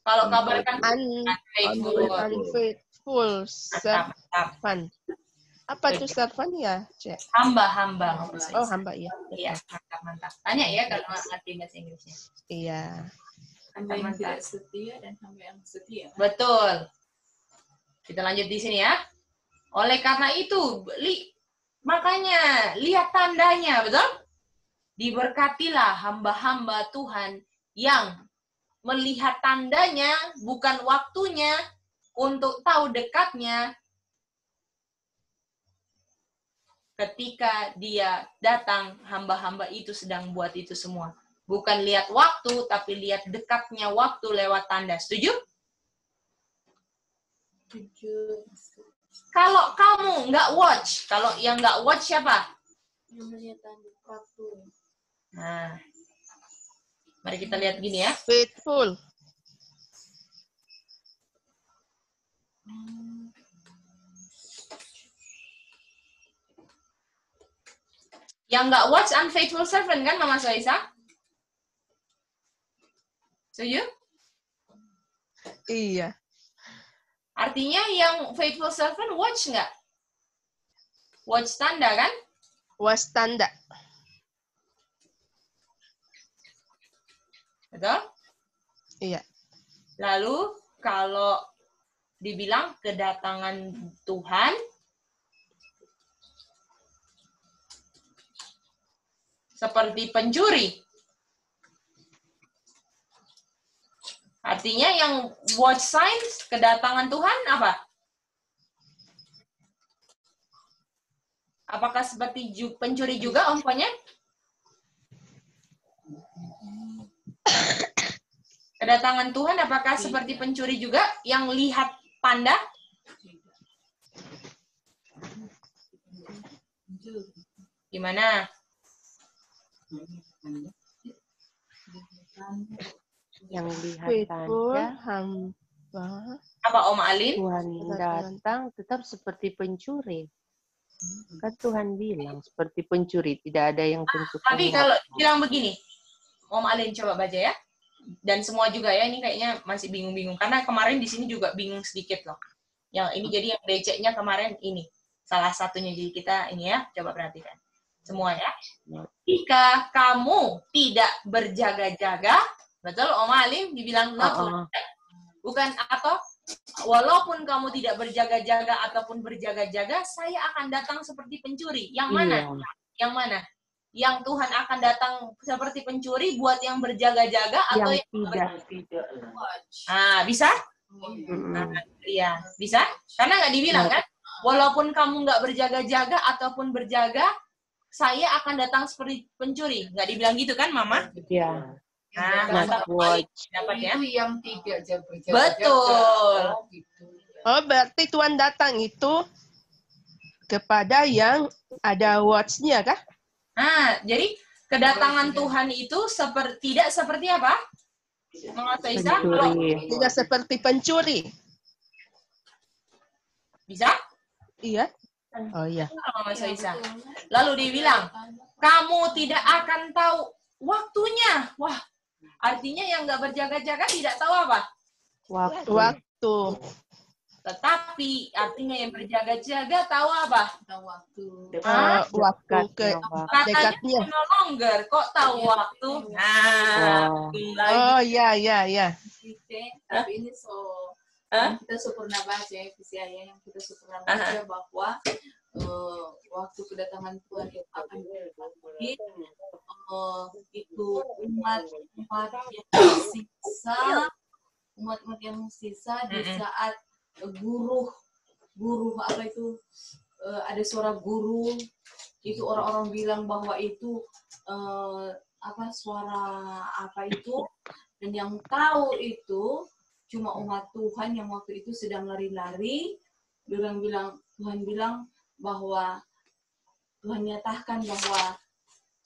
Kalau kabarkan unfaithful. Unfaithful servant. Apa itu servant ya, Cek? Hamba. Oh, hamba ya. Iya, mantap. Tanya ya kalau ngerti bahasa Inggrisnya. Iya. Hamba yang tidak setia dan hamba yang setia. Betul. Kita lanjut di sini ya. Oleh karena itu, Makanya, lihat tandanya, betul? Diberkatilah hamba-hamba Tuhan yang melihat tandanya, bukan waktunya, untuk tahu dekatnya, ketika dia datang, hamba-hamba itu sedang buat itu semua. Bukan lihat waktu, tapi lihat dekatnya waktu lewat tanda. Setuju? Setuju. Kalau kamu nggak watch, kalau yang nggak watch siapa? Yang melihat tanda waktu. Nah, mari kita lihat gini ya. Faithful. Yang nggak watch unfaithful servant kan, Mama Soisa? Setuju? Iya. Artinya yang faithful servant watch nggak? Watch tanda kan? Wastanda. Betul? Iya. Lalu kalau dibilang kedatangan Tuhan, seperti pencuri. Artinya yang watch signs kedatangan Tuhan apa? Apakah seperti pencuri juga umpamanya? Kedatangan Tuhan apakah seperti pencuri juga yang lihat tanda? Gimana? Yang lihat Faithful tanda, hamba. Apa Om Alin? Tuhan datang tetap seperti pencuri. Kan Tuhan bilang seperti pencuri, tidak ada yang tentukan. Tapi kalau bilang begini, Om Alin coba baca ya. Dan semua juga ya, ini kayaknya masih bingung-bingung. Karena kemarin di sini juga bingung sedikit loh. Yang ini jadi yang DC-nya kemarin ini. Salah satunya, jadi kita ini ya, coba perhatikan. Semua ya. Jika kamu tidak berjaga-jaga, betul Om Alin dibilang bukan atau walaupun kamu tidak berjaga-jaga ataupun berjaga-jaga, saya akan datang seperti pencuri. Yang mana? Iya. Yang mana? Yang Tuhan akan datang seperti pencuri buat yang berjaga-jaga atau yang tidak. bisa? Iya, bisa? Karena nggak dibilang kan? Walaupun kamu nggak berjaga-jaga ataupun berjaga, saya akan datang seperti pencuri. Nggak dibilang gitu kan, Mama? Iya. Nah, dapat ya? Itu yang tidak jaga-jaga. Betul. Oh, gitu. Oh, berarti Tuhan datang itu kepada yang ada watch-nya kah? Nah, jadi kedatangan Tuhan itu tidak seperti apa? Mengatai Isa? Pencuri. Tidak seperti pencuri. Bisa? Iya. Oh iya. Mengatai Isa. Lalu dibilang, kamu tidak akan tahu waktunya. Wah, artinya yang nggak berjaga-jaga tidak tahu apa? Waktu. Tetapi artinya yang berjaga-jaga tahu apa? Tahu waktu. Waktu ke Katanya dekatnya. no longer, kok tahu waktu? Nah, Oh iya. Tapi ini kita pernah baca ya, yang kita pernah baca bahwa waktu kedatangan Tuhan itu akan terjadi, itu umat yang sisa di saat guru apa itu, ada suara guru itu, orang-orang bilang bahwa itu suara apa itu, dan yang tahu itu cuma umat Tuhan yang waktu itu sedang lari-lari. Tuhan bilang bahwa Tuhan nyatakan bahwa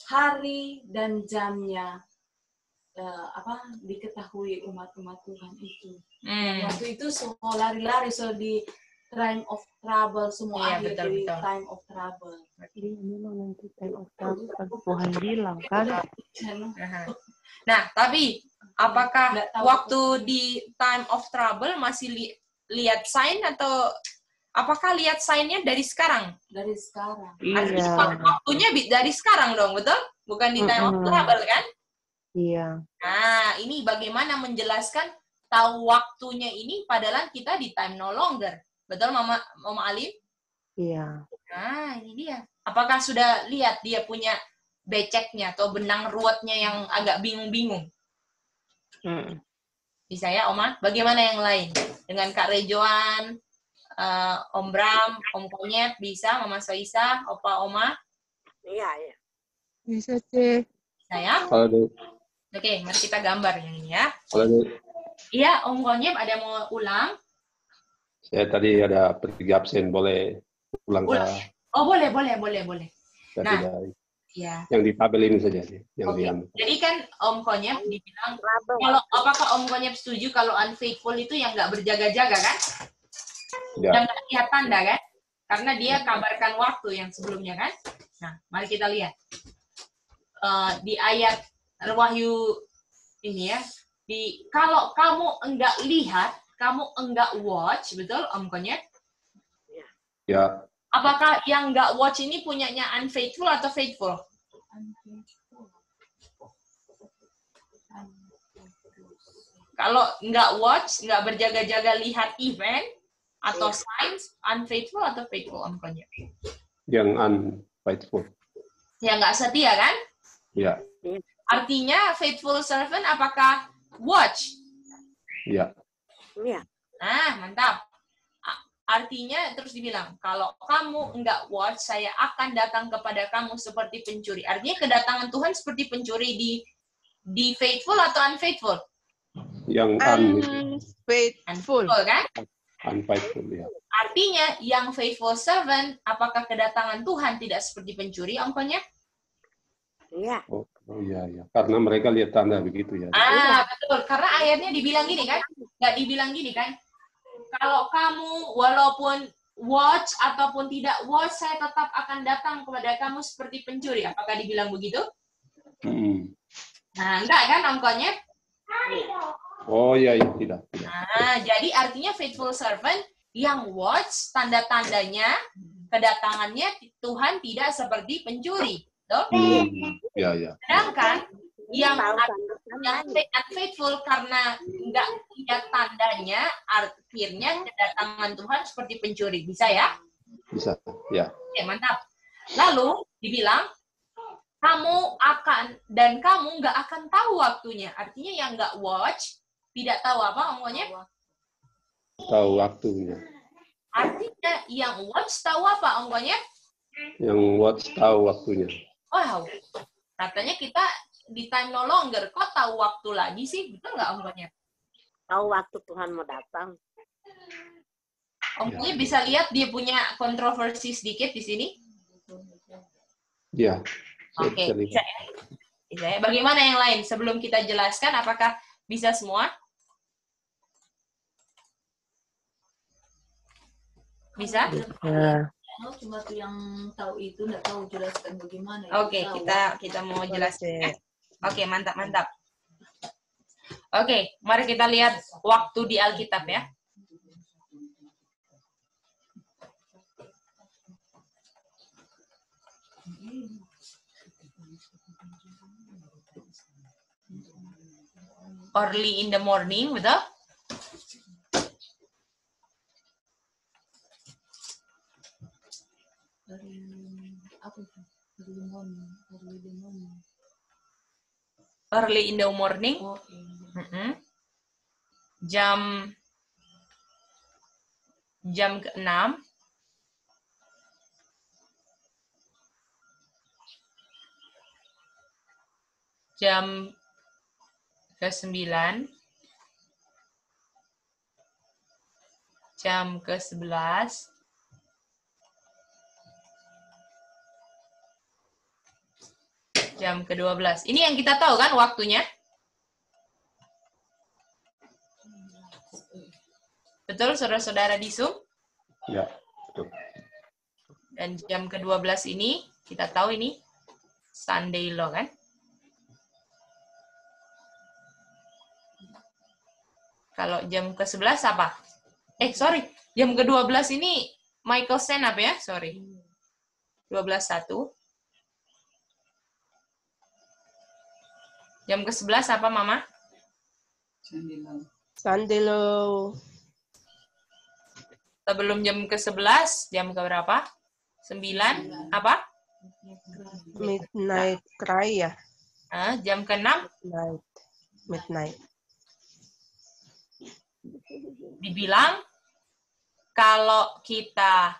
hari dan jamnya diketahui umat-umat Tuhan itu. Waktu itu semua lari-lari, di time of trouble, semua akhir dari time of trouble. Jadi memang nanti time of trouble Tuhan bilang kan. Nah, tapi apakah waktu di time of trouble masih lihat sign, atau apakah lihat sign-nya dari sekarang? Dari sekarang. Artinya waktunya dari sekarang dong, betul? Bukan di time of trouble kan? Iya. Nah, ini bagaimana menjelaskan tahu waktunya ini padahal kita di time no longer. Betul Mama Alif? Iya. Nah, ini dia. Apakah sudah lihat dia punya beceknya atau benang ruwetnya yang agak bingung-bingung? Bisa ya, Oma? Bagaimana yang lain? Dengan Kak Rejoan, Om Bram, Om Konyet, bisa? Mama Soisa, Opa Oma? Iya. Bisa, C. Bisa ya? Halo, Dek. Oke, mari kita gambar yang ini ya. Halo, Dek. Iya, Om Konyet ada mau ulang? Saya tadi ada pergi absen, boleh ulang ke Oh, boleh. Nah, tidak. ya. Yang di tabel ini saja, yang Oke. diambil. Jadi kan Om Konyet dibilang, kalau apakah Om Konyet setuju kalau unfaithful itu yang nggak berjaga-jaga kan? Ya. Yang nggak lihat tanda kan? Karena dia kabarkan waktu yang sebelumnya kan? Nah, mari kita lihat. Di ayat Wahyu ini ya, kalau kamu enggak lihat, kamu enggak watch, betul Om Konyet? Ya. Apakah yang enggak watch ini punyanya unfaithful atau faithful? Kalau enggak watch, enggak berjaga-jaga lihat event atau signs, unfaithful atau faithful Om Konyet? Yang unfaithful. Yang enggak setia kan? Ya. Artinya faithful servant apakah watch? Ya. Nah, mantap. Artinya terus dibilang, kalau kamu enggak watch, saya akan datang kepada kamu seperti pencuri. Artinya kedatangan Tuhan seperti pencuri di faithful atau unfaithful? Yang Unfaithful. Kan? unfaithful, ya. Artinya yang faithful servant, apakah kedatangan Tuhan tidak seperti pencuri, Om Konyet? Iya. Oh, iya. Karena mereka lihat tanda begitu ya. Betul. Karena ayatnya dibilang gini kan? Nggak dibilang gini kan? Kalau kamu walaupun watch ataupun tidak watch, saya tetap akan datang kepada kamu seperti pencuri. Apakah dibilang begitu? Nah, enggak kan Om Konyet? Oh iya, tidak. Nah, jadi artinya faithful servant yang watch, tanda-tandanya, kedatangannya Tuhan tidak seperti pencuri. Ya. Sedangkan yang unfaithful karena nggak lihat tandanya, akhirnya kedatangan Tuhan seperti pencuri. Bisa ya? Bisa, ya. Oke, mantap. Lalu dibilang, kamu nggak akan tahu waktunya. Artinya yang nggak watch, tidak tahu apa omongnya? Tahu waktunya. Artinya yang watch tahu apa omongnya? Yang watch tahu waktunya. Wow, katanya kita di time no longer, kok tahu waktu lagi sih? Betul nggak Om Konyet? Tahu waktu Tuhan mau datang. Om Konyet bisa lihat dia punya kontroversi sedikit di sini? Iya. Oke, bisa ya. Bisa ya. Bagaimana yang lain? Sebelum kita jelaskan, apakah bisa semua? Bisa? Cuma tuh yang tahu itu, nggak tahu jelaskan bagaimana. Oke, kita mau jelasin. Oke, mantap. Oke, mari kita lihat waktu di Alkitab ya. Early in the morning, betul? Early in the morning. Jam ke-6. Jam ke-9. Jam ke-11. Jam ke-12. Ini yang kita tahu kan waktunya? Betul, saudara-saudara di Zoom? Ya, betul. Dan jam ke-12 ini, kita tahu ini Sunday Law kan? Kalau jam ke-11 apa? Jam ke-12 ini Michael stand up ya? 12.1. Jam ke-11 apa, Mama? Sunday Law. Sebelum jam ke-11, jam ke berapa? 9 apa? Midnight cry ya. Jam ke-6 Midnight. dibilang kalau kita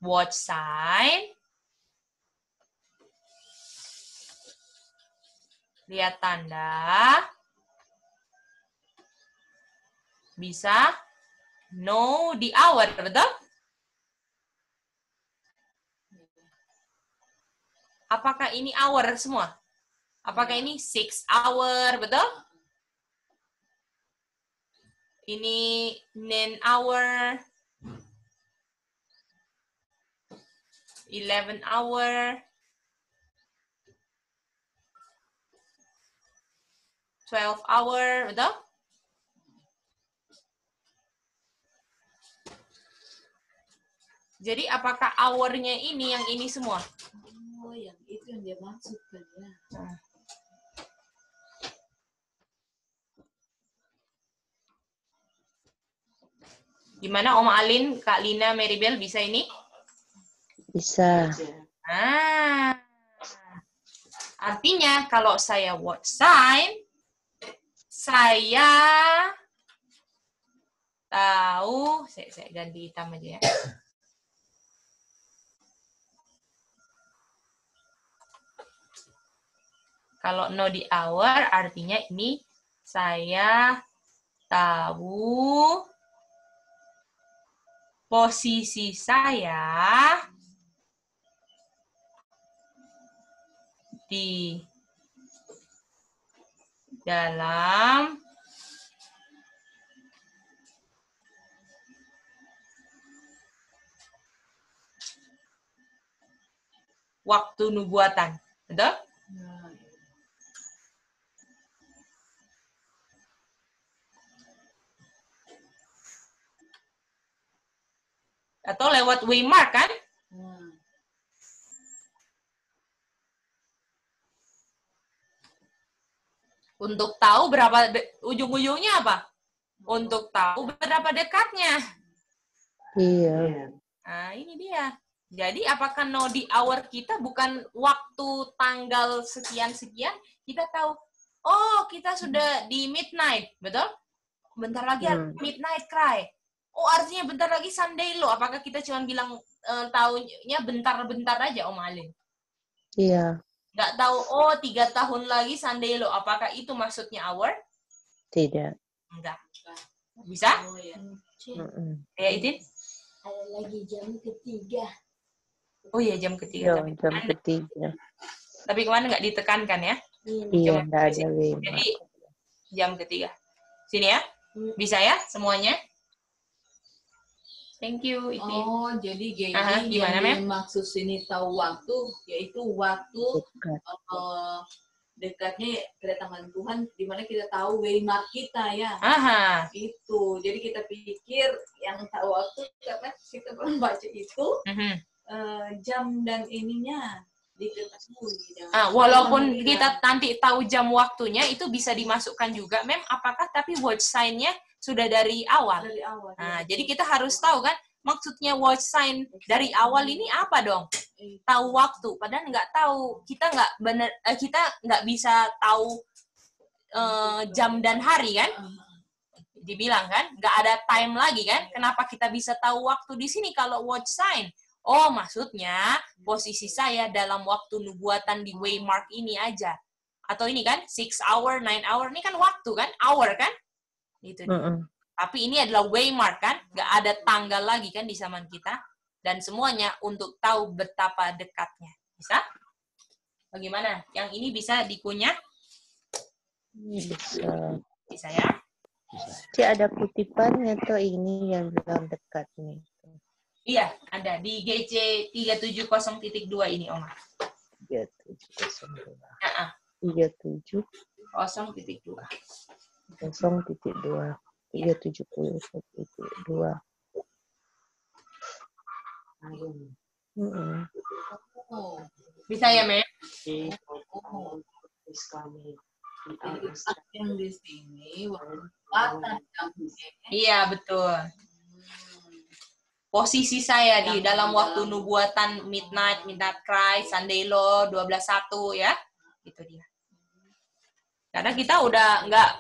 watch sign, lihat tanda, bisa know the hour, betul? Apakah ini hour semua? Apakah ini 6 hour, betul? Ini 9 hour, 11 hour, 12 hour, betul? Jadi apakah hour-nya ini yang ini semua? Oh, yang itu yang dia maksudkan ya. Gimana Om Alin, Kak Lina, Maribel bisa ini? Bisa. Artinya kalau saya watch sign, saya tahu, saya ganti hitam aja ya. Kalau know the hour artinya ini saya tahu posisi saya di dalam waktu nubuatan. Betul? Atau lewat waymark kan? Untuk tahu berapa ujung-ujungnya apa? Untuk tahu berapa dekatnya. Iya. Nah, ini dia. Jadi apakah know the hour kita bukan waktu tanggal sekian-sekian, kita tahu, oh kita sudah di midnight, betul? Bentar lagi midnight cry. Oh artinya bentar lagi Sunday loh. Apakah kita cuma bilang tahunya bentar-bentar aja Om Alin? Iya. Nggak tahu, oh 3 tahun lagi Sunday loh. Apakah itu maksudnya hour? Tidak. Enggak. Bisa? Ya, Idin? Ada lagi jam ketiga. Oh iya, jam ketiga. Jam ketiga. Tapi kemana nggak ditekankan ya? Iya, nggak ada waymark. Jadi, jam ketiga. Sini ya? Bisa ya semuanya? Thank you, Idin. Oh, jadi gimana, Mem? yang maksud sini tahu waktu, yaitu waktu dekatnya kedatangan Tuhan, di mana kita tahu waymark kita ya. Itu, jadi kita pikir yang tahu waktu karena kita pernah baca itu jam dan ininya diketahui. Walaupun kita nanti tahu jam waktunya, itu bisa dimasukkan juga, Mem. Apakah tapi watch sign-nya sudah dari awal? Dari awal. Nah, jadi kita harus tahu kan, maksudnya watch sign dari awal ini apa dong? Tahu waktu, padahal nggak tahu. Kita nggak bisa tahu jam dan hari kan? Dibilang kan, nggak ada time lagi kan? Kenapa kita bisa tahu waktu di sini kalau watch sign? Oh, maksudnya posisi saya dalam waktu nubuatan di waymark ini aja. Atau ini kan, 6 hour, 9 hour, ini kan waktu kan? Hour kan? Gitu. Tapi ini adalah waymark kan? Nggak ada tanggal lagi kan di zaman kita. Dan semuanya untuk tahu betapa dekatnya. Bisa? Bagaimana? Yang ini bisa dikunyah? Bisa. Bisa ya? Jadi ada kutipannya tuh ini yang bilang dekat nih. Iya, ada di GC 370.2 ini, Oma. 3702. 37.2. 0.2. 370.2. Bisa ya, Mem? Yang di sini waktu Iya, betul. posisi saya di dalam waktu nubuatan midnight cry, Sandelo 12.1 ya. Itu dia. Karena kita udah nggak,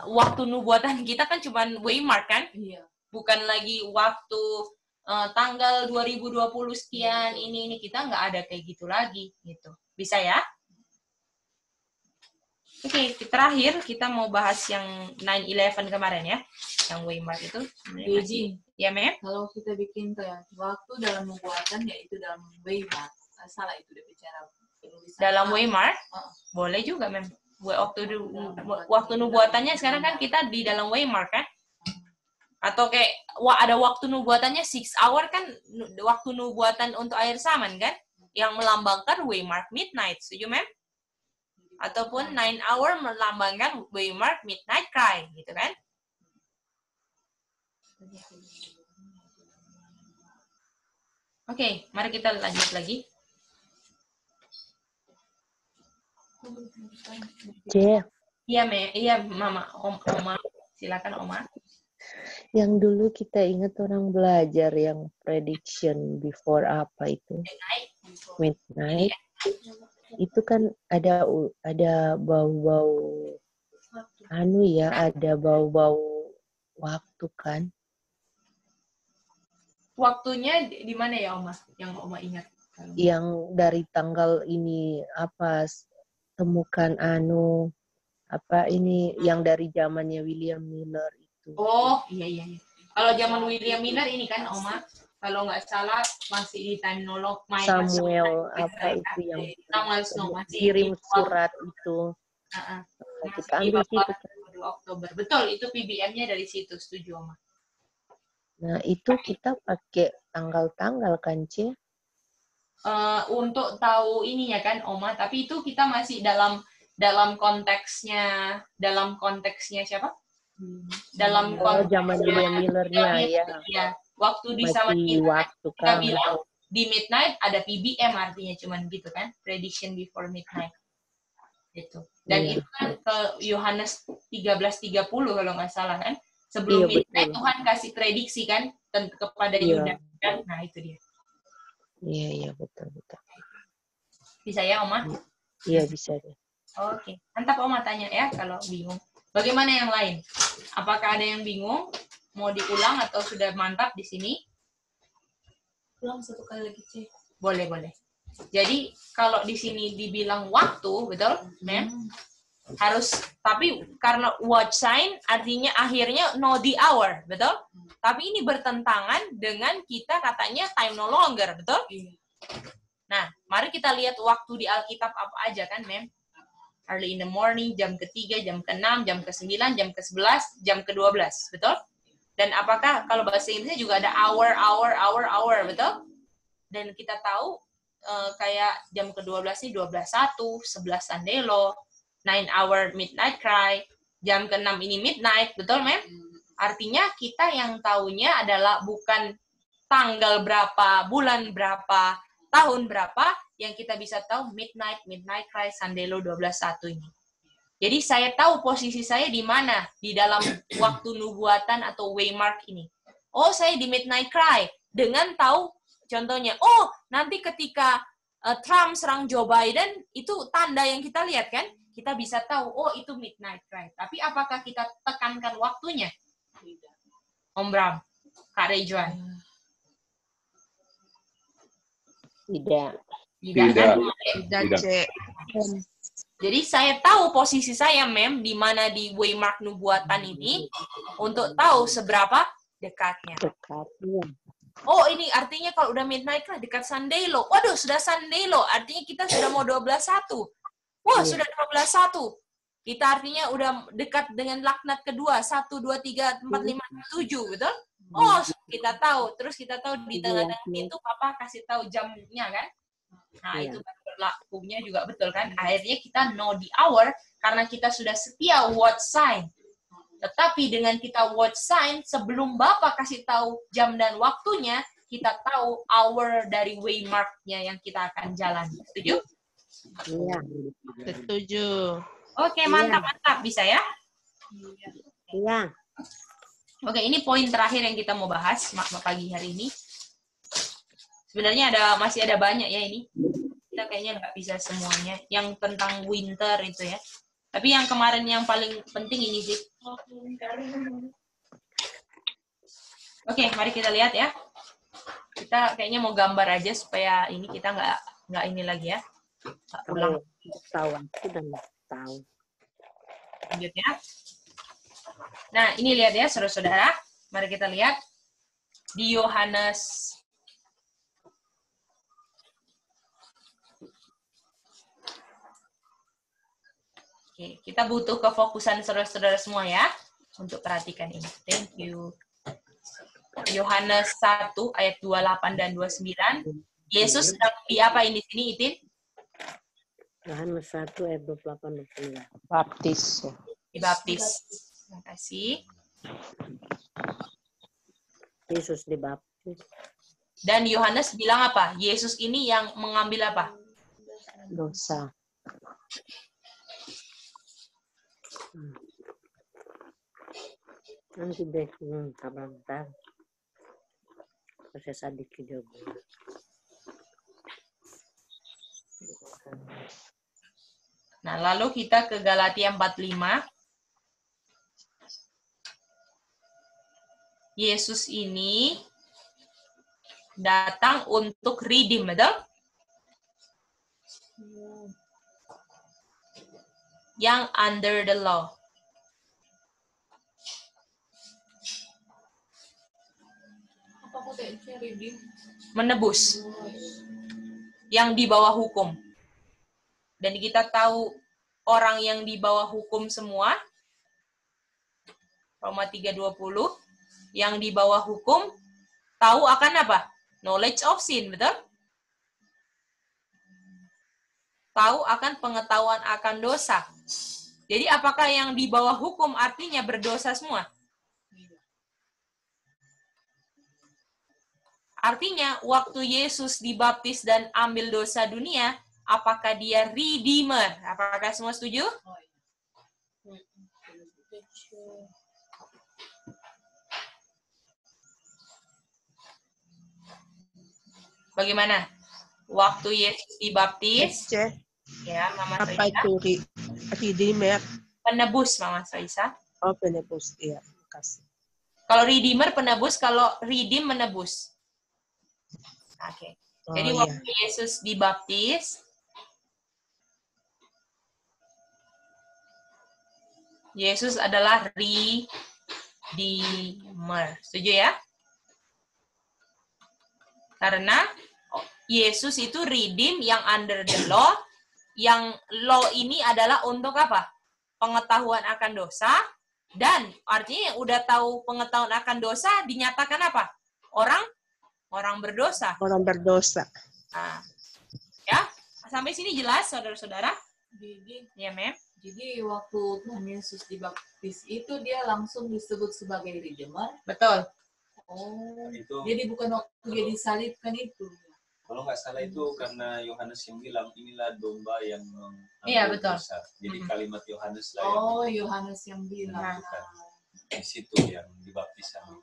waktu nubuatan kita kan cuma waymark kan? Iya. Bukan lagi waktu tanggal 2020 sekian, ini kita nggak ada kayak gitu lagi gitu. Bisa ya? Oke, terakhir kita mau bahas yang 9/11 kemarin ya. Yang waymark itu. Beijing. Ya, Mem? Kalau kita bikin kayak waktu dalam nubuatan, yaitu dalam waymark. Salah itu dia bicara penulisan. Dalam waymark? Boleh juga, Mem. Waktu nubuatannya sekarang kan kita di dalam waymark kan? Atau kayak ada waktu nubuatannya 6 hour kan, waktu nubuatan untuk akhir zaman kan? Yang melambangkan waymark midnight. Setuju, Mem? Ataupun 9 hour melambangkan waymark midnight cry, gitu kan? Oke, mari kita lanjut lagi. C. Iya, Mama. Oma. Silakan, Oma. Yang dulu kita ingat orang belajar yang prediction before apa itu? Midnight. Itu kan ada bau-bau ada bau-bau waktu kan? Waktunya di mana ya, Oma? Yang Oma ingat? Yang dari tanggal ini temukan yang dari zamannya William Miller itu. Oh, iya. Kalau zaman William Miller ini kan, Oma, kalau nggak salah masih di Timnolog Samuel itu yang Samuel Snow masih kirim surat itu. Kita ambil situ. Oktober. Betul, itu PBM-nya dari situ, setuju, Oma. Nah, itu kita pakai tanggal-tanggal kan, C? Untuk tahu ininya kan, Oma, tapi itu kita masih dalam konteksnya siapa? Dalam konteks zaman William Miller-nya ya. Waktu di sama waktu kita bilang di midnight ada PBM, artinya cuman gitu kan, prediction before midnight. Itu. Dan itu kan ke Yohanes 13:30 kalau nggak salah kan. Sebelum midnight Tuhan kasih prediksi kan kepada Yuda kan. Nah, itu dia. Iya, betul. Bisa ya, Oma? Iya, bisa deh. Oke. Mantap, Oma tanya ya kalau bingung. Bagaimana yang lain? Apakah ada yang bingung? Mau diulang atau sudah mantap di sini? Ulang satu kali lagi, Cik. Boleh. Jadi kalau di sini dibilang waktu, betul, Mem? Harus, tapi karena watch sign artinya akhirnya know the hour, betul? Tapi ini bertentangan dengan kita katanya time no longer, betul? Nah, mari kita lihat waktu di Alkitab apa aja kan, Mem? Early in the morning, jam ke-3, jam ke-6, jam ke-9, jam ke-11, jam ke-12, betul? Dan apakah kalau bahasa Inggrisnya juga ada hour, betul? Dan kita tahu kayak jam ke-12 ini 12.1, 11 Sandelo, 9 hour midnight cry, jam ke-6 ini midnight, betul, Mem? Artinya kita yang taunya adalah bukan tanggal berapa, bulan berapa, tahun berapa, yang kita bisa tahu midnight cry, Sandelo 12.1 ini. Jadi saya tahu posisi saya di mana di dalam waktu nubuatan atau waymark ini. Oh, saya di midnight cry dengan tahu contohnya. Oh, nanti ketika Trump serang Joe Biden itu tanda yang kita lihat kan? Kita bisa tahu, oh itu midnight cry. Tapi apakah kita tekankan waktunya? Om Bram, Kak Rejuan. Tidak. Cek. Jadi saya tahu posisi saya, Mem, di mana di waymark nubuatan ini untuk tahu seberapa dekatnya. Oh, ini artinya kalau udah midnight lah dekat Sandelo. Waduh, sudah Sandelo. Artinya kita sudah mau 12.1. Wah, sudah 12.1. Kita artinya udah dekat dengan laknat kedua. 1, 2, 3, 4, 5, 7, betul? Oh, kita tahu. Terus kita tahu di tengah-tengah itu Papa kasih tahu jamnya kan? Nah, itu berlakunya juga betul kan? Akhirnya kita know the hour karena kita sudah setia watch sign. Tetapi dengan kita watch sign, sebelum Bapak kasih tahu jam dan waktunya, kita tahu hour dari waymark-nya yang kita akan jalan. Setuju? Iya. Setuju. Oke, mantap. Bisa ya? Iya. Oke, ini poin terakhir yang kita mau bahas pagi hari ini. Sebenarnya masih ada banyak ya ini. Kita kayaknya nggak bisa semuanya. Yang tentang winter itu ya. Tapi yang kemarin yang paling penting ini sih. Oke, mari kita lihat ya. Kita kayaknya mau gambar aja supaya ini kita nggak ini lagi ya. Nggak ulang. Tahu, sudah tahu. Lanjut ya. Nah, ini lihat ya, saudara-saudara. Mari kita lihat di Yohanes. Oke, kita butuh kefokusan saudara-saudara semua ya untuk perhatikan ini. Thank you. Yohanes 1 ayat 28 dan 29. Yesus sedang di apa ini sini, Itin? Yohanes 1 ayat 28 29. Baptis. Dibaptis. Terima kasih. Yesus dibaptis. Dan Yohanes bilang apa? Yesus ini yang mengambil apa? Dosa. Nanti deh, bentar. Proses sedikit juga. Nah, lalu kita ke Galatia 45. Yesus ini datang untuk redeem, betul? Yang under the law. Apa potensinya redeem? Menebus. Yang di bawah hukum. Dan kita tahu orang yang di bawah hukum semua. Roma 3:20. Yang di bawah hukum tahu akan apa? Knowledge of sin, betul? Tahu akan pengetahuan akan dosa. Jadi apakah yang di bawah hukum artinya berdosa semua? Artinya waktu Yesus dibaptis dan ambil dosa dunia, apakah dia redeemer? Apakah semua setuju? Bagaimana? Waktu Yesus dibaptis, ya, Mama Apa Saisa. itu redeemer? Penebus, Mama Saisa. Oh, penebus. Iya, makasih. Kalau redeemer penebus, kalau redeem menebus. Oke. Jadi Oh, waktu Yesus dibaptis, Yesus adalah redeemer. Setuju ya? Karena Yesus itu redeem yang under the law. Yang law ini adalah untuk apa? Pengetahuan akan dosa. Dan artinya yang udah tahu pengetahuan akan dosa dinyatakan apa? Orang berdosa. Orang berdosa. Nah, ya, sampai sini jelas, saudara-saudara? Jadi, Ya, Mem. jadi waktu Tuhan Yesus dibaptis itu dia langsung disebut sebagai redeemer. Betul. Oh, Itu jadi bukan waktu dia disalibkan itu. kalau nggak salah itu karena Yohanes yang bilang inilah domba yang mengambil Iya, betul. dosa. Jadi kalimat Yohanes lah Oh, Yohanes yang bilang. menentukan. Di situ yang dibaptis sama.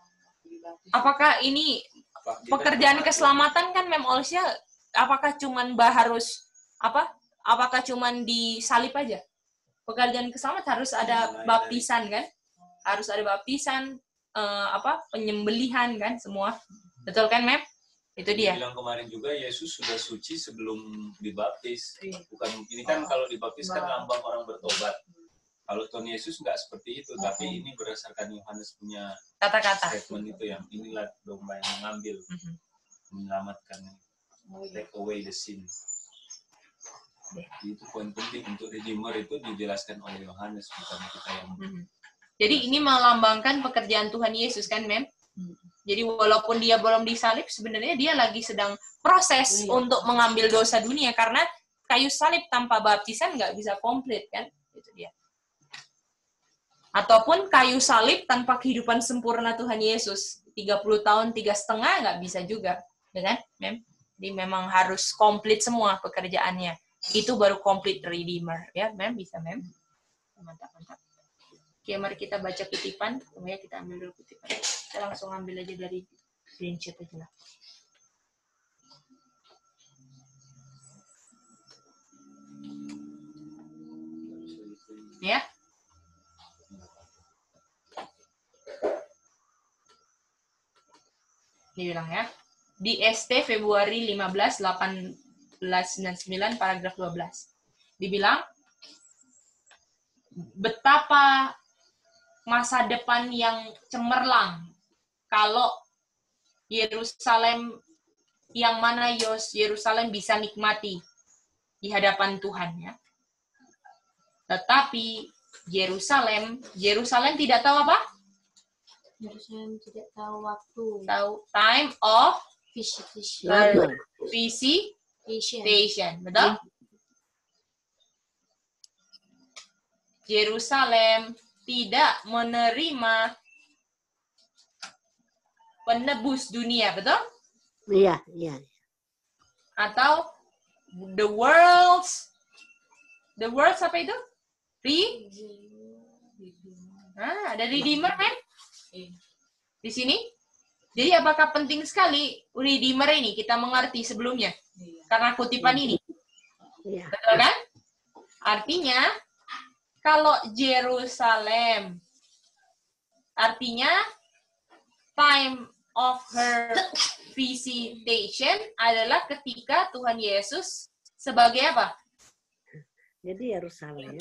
Apakah ini pekerjaan keselamatan kan Mem Olsya, apakah cuman harus apa? Apakah cuman disalib aja? Pekerjaan keselamatan harus ada baptisan kan? Harus ada baptisan, penyembelihan kan semua. Betul kan, Mem? Itu dia. Bilang kemarin juga Yesus sudah suci sebelum dibaptis. Bukan ini kan kalau dibaptis kan lambang orang bertobat. Kalau Tuhan Yesus nggak seperti itu, tapi ini berdasarkan Yohanes punya kata-kata statement itu yang inilah domba yang mengambil, menyelamatkan, take away the sin. Itu poin penting untuk redeemer itu dijelaskan oleh Yohanes, bukan kita yang. Jadi ini melambangkan pekerjaan Tuhan Yesus kan, Mem? Jadi walaupun dia belum disalib, sebenarnya dia lagi sedang proses untuk mengambil dosa dunia, karena kayu salib tanpa baptisan nggak bisa komplit kan? Itu dia. Ataupun kayu salib tanpa kehidupan sempurna Tuhan Yesus. 30 tahun, 3,5 nggak bisa juga. Ya kan, Mem? Jadi memang harus komplit semua pekerjaannya. Itu baru complete redeemer. Ya, Mem? Bisa, Mem? Mantap, mantap. Oke, mari kita baca kutipan. Tunggu ya, kita ambil dulu kutipan. Kita langsung ambil aja dari screenshot aja lah. Ya. Dibilang ya. Di ST Februari 15 1899 paragraf 12. Dibilang betapa masa depan yang cemerlang kalau Yerusalem yang mana Yerusalem bisa nikmati di hadapan Tuhan ya. Tetapi Yerusalem tidak tahu apa? Yerusalem tidak tahu waktu. Tahu time of Visitation. visitation. Betul? Yerusalem tidak menerima penebus dunia, betul? Iya, iya. Atau the world's apa itu? Ada redeemer kan? Di sini. Jadi apakah penting sekali redeemer ini kita mengerti sebelumnya? Karena kutipan ini. Iya. Betul kan? Artinya kalau Jerusalem artinya time of her visitation adalah ketika Tuhan Yesus sebagai apa? Jadi Yerusalem.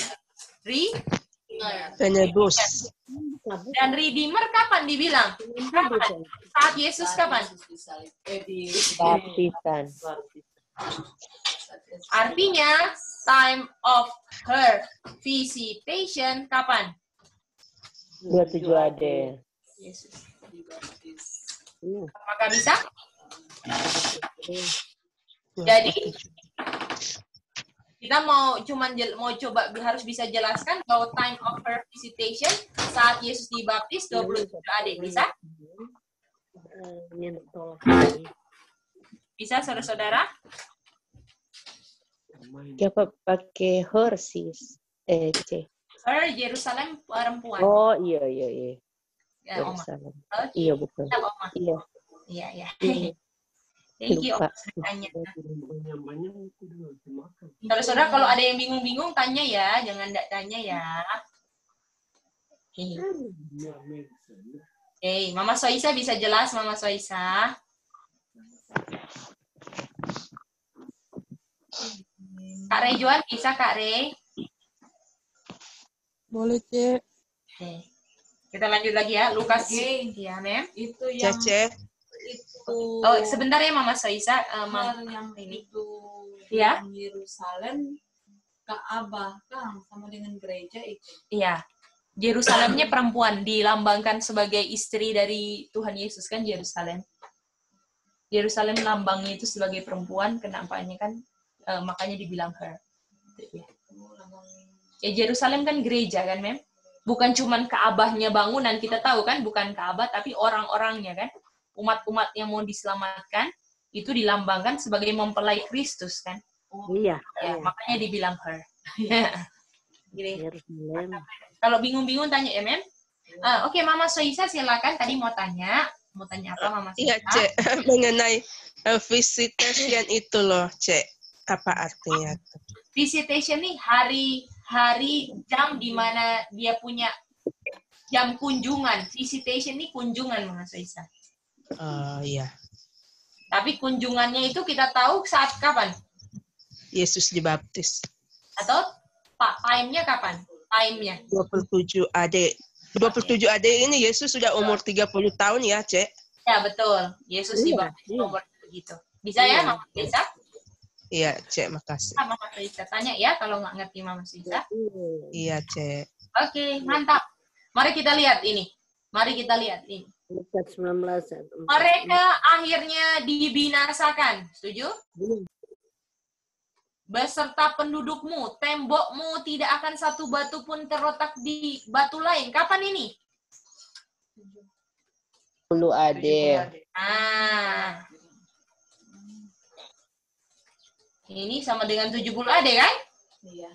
Penebus. Dan Redeemer kapan dibilang? Kapan? Saat Yesus kapan? Baptisan. Artinya time of her visitation kapan? 27 AD. Yesus. Iya. Apakah bisa? Jadi kita mau coba harus bisa jelaskan bahwa time of her visitation saat Yesus dibaptis 27 AD. Bisa? Bisa saudara-saudara? Siapa pakai her sis? C. Her Yerusalem perempuan. Oh iya. Ya, Oma. Yerusalem. Oke. Iya betul. Kita, Oma. Iya. Iya. Iya. Thank you, Oma. Lupa. Tanya. Saudara-saudara, kalau ada yang bingung-bingung, tanya ya. Jangan enggak tanya ya. Oke, Mama Soisa bisa jelas, Mama Soisa? Kak Rejuan bisa, Kak Re? Boleh, Cek. Oke. Kita lanjut lagi ya. Lukas. Ya, Mem. Itu yang Cek. itu Oh, sebentar ya Mama Soisa. yang ini. itu Ya. Yerusalem Ka'bah kan sama dengan gereja itu. Iya. Yerusalemnya perempuan dilambangkan sebagai istri dari Tuhan Yesus kan Yerusalem. Yerusalem lambangnya itu sebagai perempuan, kenampakannya kan makanya dibilang her. Ya Yerusalem kan gereja kan, Mem? Bukan cuman Ka'bahnya bangunan, kita tahu kan bukan Ka'bah tapi orang-orangnya kan. Umat-umat yang mau diselamatkan itu dilambangkan sebagai mempelai Kristus kan. Iya. Ya, makanya dibilang her. Gini. Yerusalem. Kalau bingung-bingung tanya ya, Mem. Oke, Mama Soisa silakan. Tadi mau tanya apa Mama Soisa? Iya, Cek. Mengenai visitation itu loh, Cek. Apa artinya? Visitation nih hari jam di mana dia punya jam kunjungan. Visitation nih kunjungan Mama Soisa. Iya. Tapi kunjungannya itu kita tahu saat kapan? Yesus dibaptis. Atau time-nya kapan? Time-nya. 27 AD. 27 AD ini Yesus sudah umur 30 tahun ya, Cek? Ya, betul. Yesus dibaptis umur begitu. Bisa ya, Mama Soisa? Iya, Cek, makasih. Mama Soisa tanya ya kalau nggak ngerti Mama Soisa. Iya, Cek. Oke, mantap. Mari kita lihat ini. Lukas 19. Mereka akhirnya dibinasakan. Setuju? Beserta pendudukmu, tembokmu tidak akan satu batu pun terletak di batu lain. Kapan ini? 10 AD. Ini sama dengan 70 AD kan? Iya.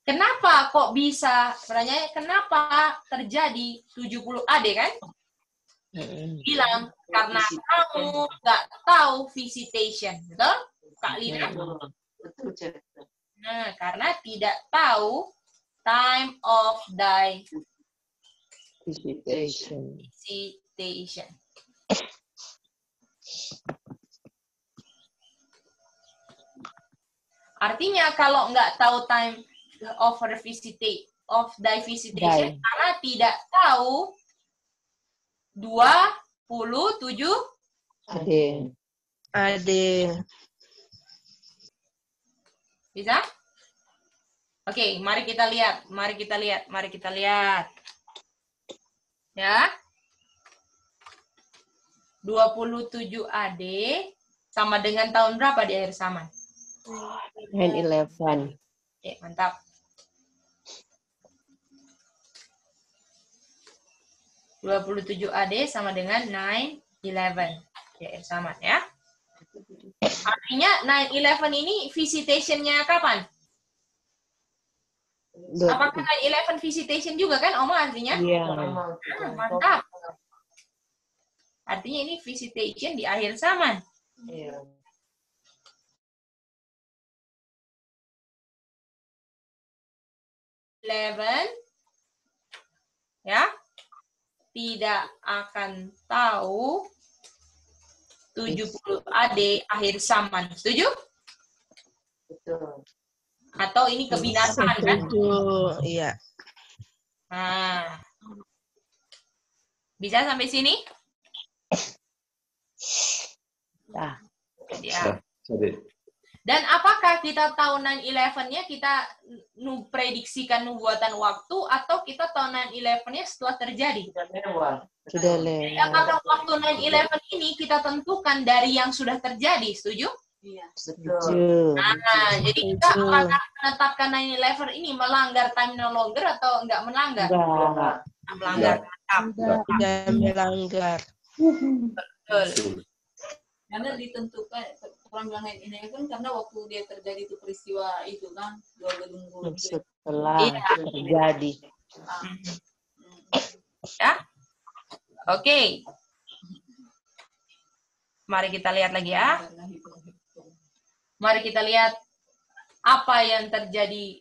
Kenapa kok bisa? Pertanyaannya kenapa terjadi 70 AD kan? Bilang karena kamu nggak tahu visitation, betul? Kak Lina. Nah, karena tidak tahu time of thy Visitation. visitation. Artinya kalau nggak tahu time of thy visitation, karena tidak tahu 27 Ade. bisa? Oke, mari kita lihat. Ya. 27 AD sama dengan tahun berapa di akhir zaman? 9/11. Oke, mantap. 27 AD sama dengan 9/11 di akhir zaman ya. Artinya 9/11 ini visitation-nya kapan? Apakah 9/11 visitation juga kan, Oma, artinya? Iya. Mantap. Artinya ini visitation di akhir zaman. Iya. Ya, tidak akan tahu 70 AD akhir zaman. Setuju? Betul. Atau ini kebinasaan kan? Iya. Nah. Bisa sampai sini? Nah. Ya. Dan apakah kita tahu 9/11-nya kita prediksikan nubuatan waktu atau kita tahu 9/11-nya setelah terjadi? Sudah lewat. Jadi apakah waktu 9/11 ini kita tentukan dari yang sudah terjadi? Setuju? Iya. Setuju. Nah, jadi kita apakah menetapkan 9/11 ini melanggar time no longer atau enggak melanggar? Enggak. Melanggar. Tidak melanggar. Betul. Karena ditentukan orang bilang ini kan karena waktu dia terjadi itu peristiwa itu kan 2 gedung runtuh. Setelah terjadi. Ya. Oke. Mari kita lihat lagi ya. Mari kita lihat apa yang terjadi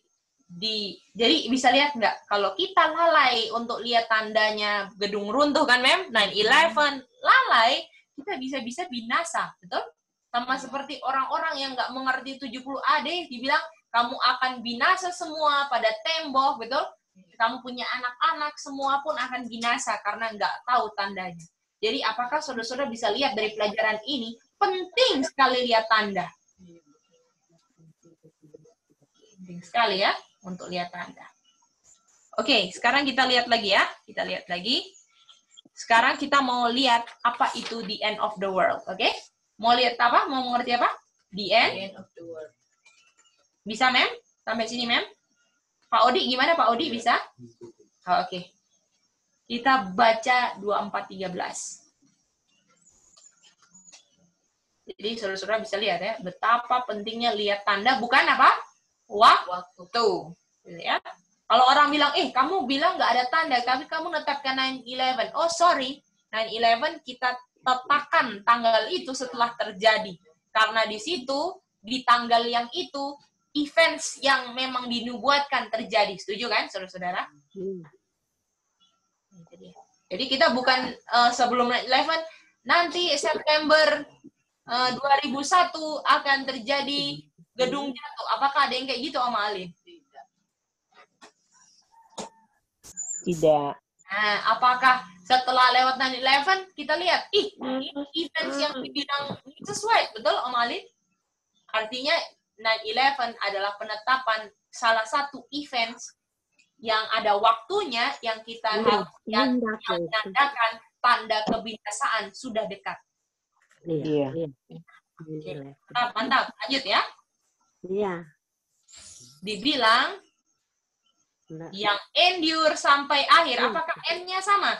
jadi bisa lihat nggak kalau kita lalai untuk lihat tandanya gedung runtuh kan, Mem? 9/11 lalai, kita bisa-bisa binasa, betul? Sama seperti orang-orang yang nggak mengerti 70 AD, dibilang kamu akan binasa semua pada tembok, betul? Kamu punya anak-anak, semua pun akan binasa karena nggak tahu tandanya. Jadi apakah saudara-saudara bisa lihat dari pelajaran ini, penting sekali lihat tanda. Penting sekali ya, untuk lihat tanda. Oke, sekarang kita lihat lagi ya. Kita lihat lagi. Sekarang kita mau lihat apa itu the end of the world, oke? Mau lihat apa? Mau mengerti apa? The end of the world. Bisa, Mem? Sampai sini, Mem? Pak Odi, gimana Pak Odi? Bisa? Oh, oke. Kita baca 24:13. Jadi saudara-saudara bisa lihat ya, betapa pentingnya lihat tanda, bukan apa? Waktu. Ya. Kalau orang bilang, kamu bilang nggak ada tanda, tapi kamu netapkan 9/11. Oh, sorry. 9/11 kita tetapkan tanggal itu setelah terjadi. Karena di situ, di tanggal yang itu, events yang memang dinubuatkan terjadi. Setuju kan, saudara-saudara? Jadi kita bukan sebelum 9/11, nanti September 2001 akan terjadi gedung jatuh. Apakah ada yang kayak gitu, Om Alin? Tidak. Nah, apakah setelah lewat 9/11 kita lihat, ini events yang dibilang sesuai, betul Om Alin? Artinya 9/11 adalah penetapan salah satu events yang ada waktunya yang kita harus yang menandakan tanda kebinasaan sudah dekat. Iya. Mantap, lanjut ya. Iya. Dibilang yang endure sampai akhir, apakah N-nya sama?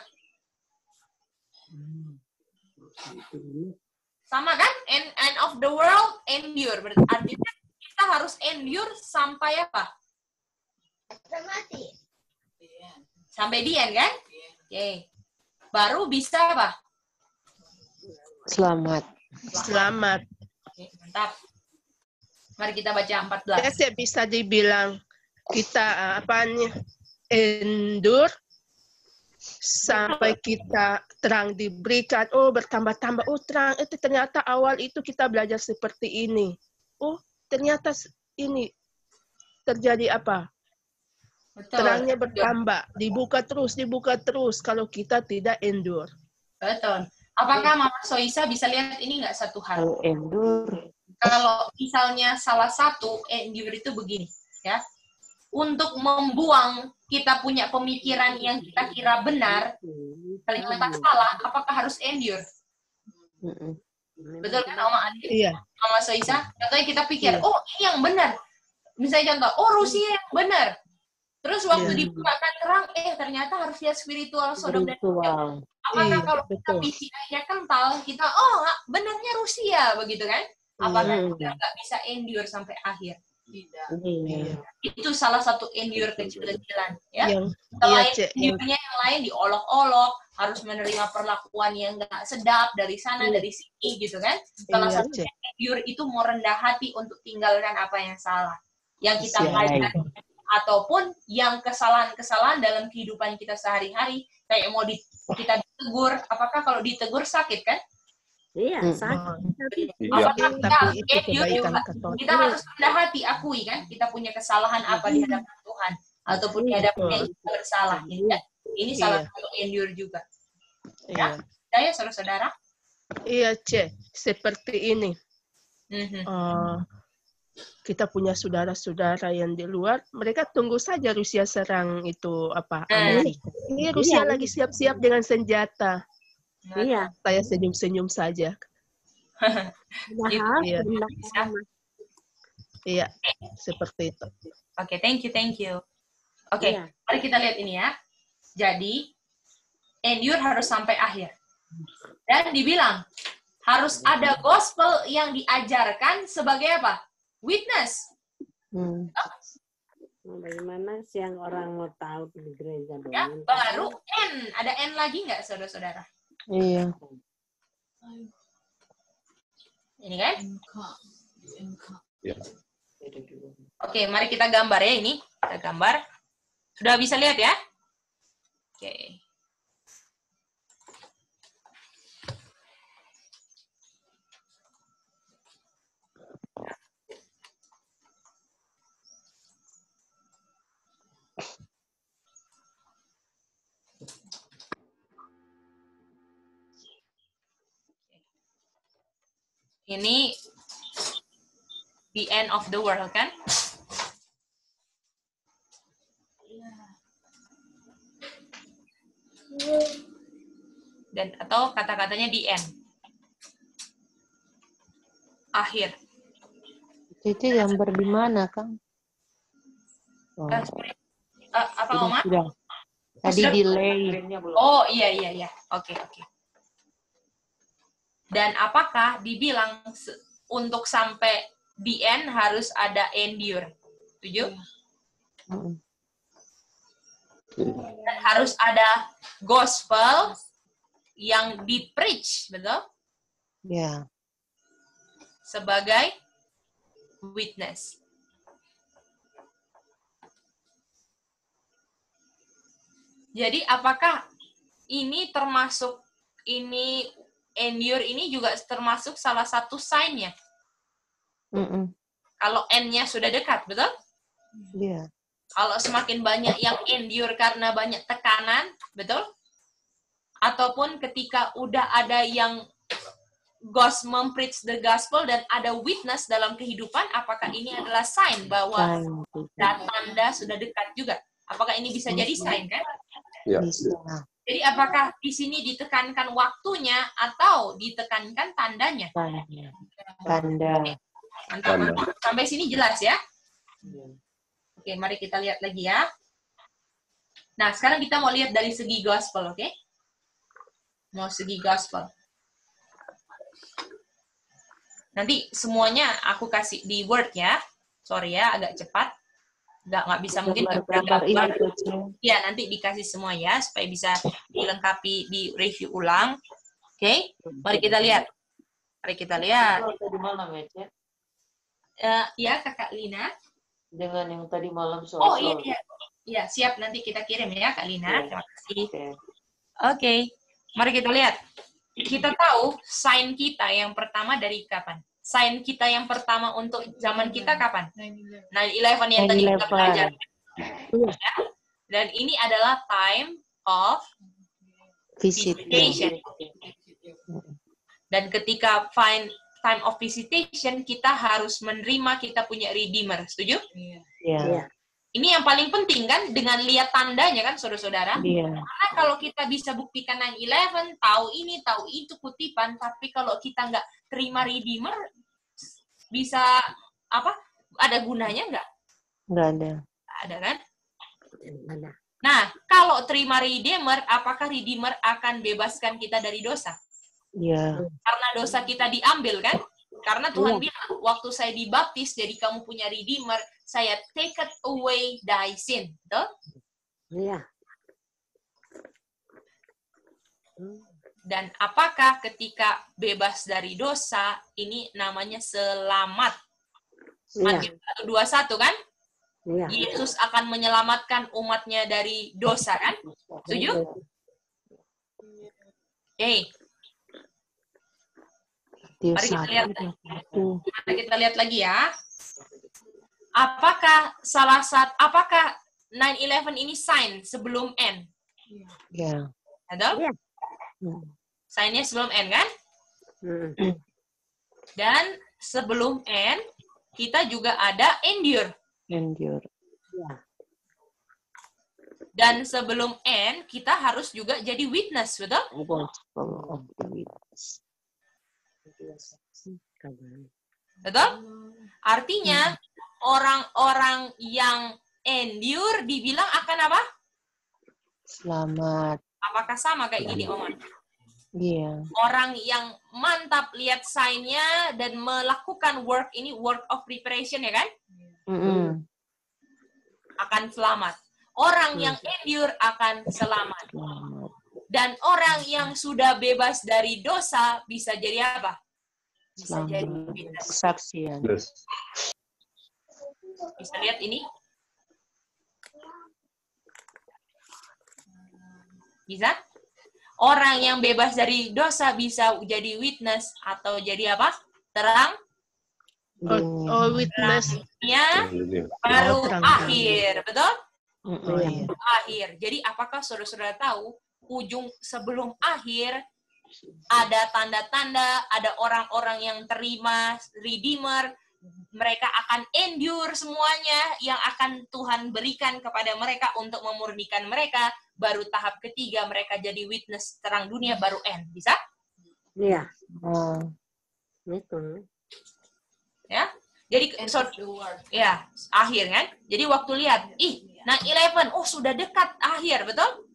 Sama kan? End of the world, endure. Berarti kita harus endure sampai apa? Sampai the end kan? Oke. Baru bisa apa? Selamat. Oke, mantap. Mari kita baca 14. Bisa dibilang kita endure sampai kita terang diberikan. Oh, bertambah-tambah. Oh, terang itu ternyata awal itu kita belajar seperti ini. Oh, ternyata ini terjadi apa? Betul. Terangnya bertambah, dibuka terus kalau kita tidak endure. Betul. Apakah Mama Soisa bisa lihat ini nggak satu hal? Kalau endure. Kalau misalnya salah satu endure itu begini, ya. Untuk membuang kita punya pemikiran yang kita kira benar, ternyata salah, apakah harus endure? Betul kan, Mama Adi? Iya. Mama Soisa? Contohnya kita pikir, oh ini yang benar. Misalnya contoh, oh Rusia yang benar. Terus waktu dibukakan terang, ternyata harus lihat spiritual sodom dan Gomora. Apakah kalau kita PCI-nya kental, kita, benarnya Rusia, begitu kan? Apakah kita nggak bisa endure sampai akhir? Tidak. Itu salah satu endure kecil-kecilan. Ya? Selain endure-nya yang lain diolok-olok, harus menerima perlakuan yang nggak sedap dari sana, dari sini, gitu kan? Salah satu endure itu mau rendah hati untuk tinggalkan apa yang salah. Yang kita pelajari. Ataupun yang kesalahan-kesalahan dalam kehidupan kita sehari-hari, kayak mau kita ditegur, apakah kalau ditegur sakit kan? Iya, sakit. Apakah kita harus rendah hati, akui kan? Kita punya kesalahan apa di hadapan Tuhan, ataupun di hadapan yang kita bersalah. Ini salah satu endure juga. Ya, saya saudara-saudara. Iya, seperti ini. Kita punya saudara-saudara yang di luar, mereka tunggu saja Rusia serang itu Amerika. Ini Rusia lagi siap-siap dengan senjata. Iya. Saya senyum-senyum saja. Iya, seperti itu. Oke, thank you. Oke, mari kita lihat ini ya. Jadi, endure harus sampai akhir. Dan dibilang, harus ada gospel yang diajarkan sebagai apa? Witness. Bagaimana sih yang orang mau tahu di gereja dong? Ya, baru N. Ada N lagi nggak, saudara-saudara? Iya. Ini kan? Ya. Oke, mari kita gambar ya ini. Kita gambar. Sudah bisa lihat ya? Oke. Ini the end of the world kan? Dan atau kata-katanya the end. Akhir. Cici gambar di mana, Kang? Apa Oma? Tadi delay. Oh, iya. Oke. Dan apakah dibilang untuk sampai the end harus ada endure? Setuju? Dan harus ada gospel yang di-preach, betul? Ya. Sebagai witness. Jadi apakah ini termasuk endure ini juga termasuk salah satu sign-nya? Kalau N-nya sudah dekat, betul? Iya. Kalau semakin banyak yang endure karena banyak tekanan, betul? Ataupun ketika udah ada yang mempreach the gospel dan ada witness dalam kehidupan, apakah ini adalah sign bahwa tanda sudah dekat juga? Apakah ini bisa jadi sign kan? Ya. Jadi apakah di sini ditekankan waktunya atau ditekankan tandanya? Tanda. Mantap. Sampai sini jelas ya? Oke, mari kita lihat lagi ya. Nah, sekarang kita mau lihat dari segi gospel, oke? Mau segi gospel. Nanti semuanya aku kasih di Word ya. Sorry ya, agak cepat. Nggak bisa mungkin gambar. Ya, nanti dikasih semua ya, supaya bisa dilengkapi, di review ulang. Oke, mari kita lihat. Ya, Kakak Lina. Dengan yang tadi malam soal. Oh iya, iya. Iya, siap. Nanti kita kirim ya, Kak Lina. Terima kasih. Oke. Mari kita lihat. Kita tahu sign kita yang pertama dari kapan? Sign kita yang pertama untuk zaman kita kapan? 9/11 yang tadi kita belajar. Ya. Dan ini adalah time of visitation. Dan ketika time of visitation, kita harus menerima kita punya Redeemer. Setuju? Iya. Ini yang paling penting kan, dengan lihat tandanya kan, saudara-saudara. Iya. Karena kalau kita bisa buktikan 9/11, tahu ini, tahu itu kutipan, tapi kalau kita nggak terima Redeemer, bisa apa? Ada gunanya nggak? Nggak ada. Ada kan? Nah, kalau terima Redeemer, apakah Redeemer akan bebaskan kita dari dosa? Iya. Karena dosa kita diambil kan? Karena Tuhan bilang, waktu saya dibaptis, jadi kamu punya Redeemer, saya take away thy sin. Betul? Iya. Dan apakah ketika bebas dari dosa, ini namanya selamat? Matius 1:21 kan? Iya. Yesus akan menyelamatkan umatnya dari dosa kan? Setuju? Oke. Mari kita lihat. Mari kita lihat lagi ya. Apakah 9/11 ini sign sebelum N? Iya. Betul? Sign-nya sebelum N kan? Dan sebelum N, kita juga ada endure. Endure. Dan sebelum N, kita harus juga jadi witness, betul? Betul? Artinya, orang-orang yang endure dibilang akan apa? Selamat. Apakah sama kayak gini, Oman? Iya. Orang yang mantap lihat sign-nya dan melakukan work ini, work of preparation ya kan? Akan selamat. Orang yang endure akan selamat. Dan orang yang sudah bebas dari dosa bisa jadi apa? Bisa jadi kesaksian. Bisa lihat ini? Bisa? Orang yang bebas dari dosa bisa jadi witness atau jadi apa? Terang? Witness. Ya, baru terang. akhir, betul? Iya. Akhir. Jadi apakah saudara-saudara tahu ujung sebelum akhir ada tanda-tanda, ada orang-orang yang terima Redeemer, mereka akan endure semuanya yang akan Tuhan berikan kepada mereka untuk memurnikan mereka. Baru tahap ketiga mereka jadi witness terang dunia, baru N. Bisa? Iya. Betul. Ya. Jadi ya, akhir kan? Jadi waktu lihat, 9/11, oh sudah dekat akhir, betul?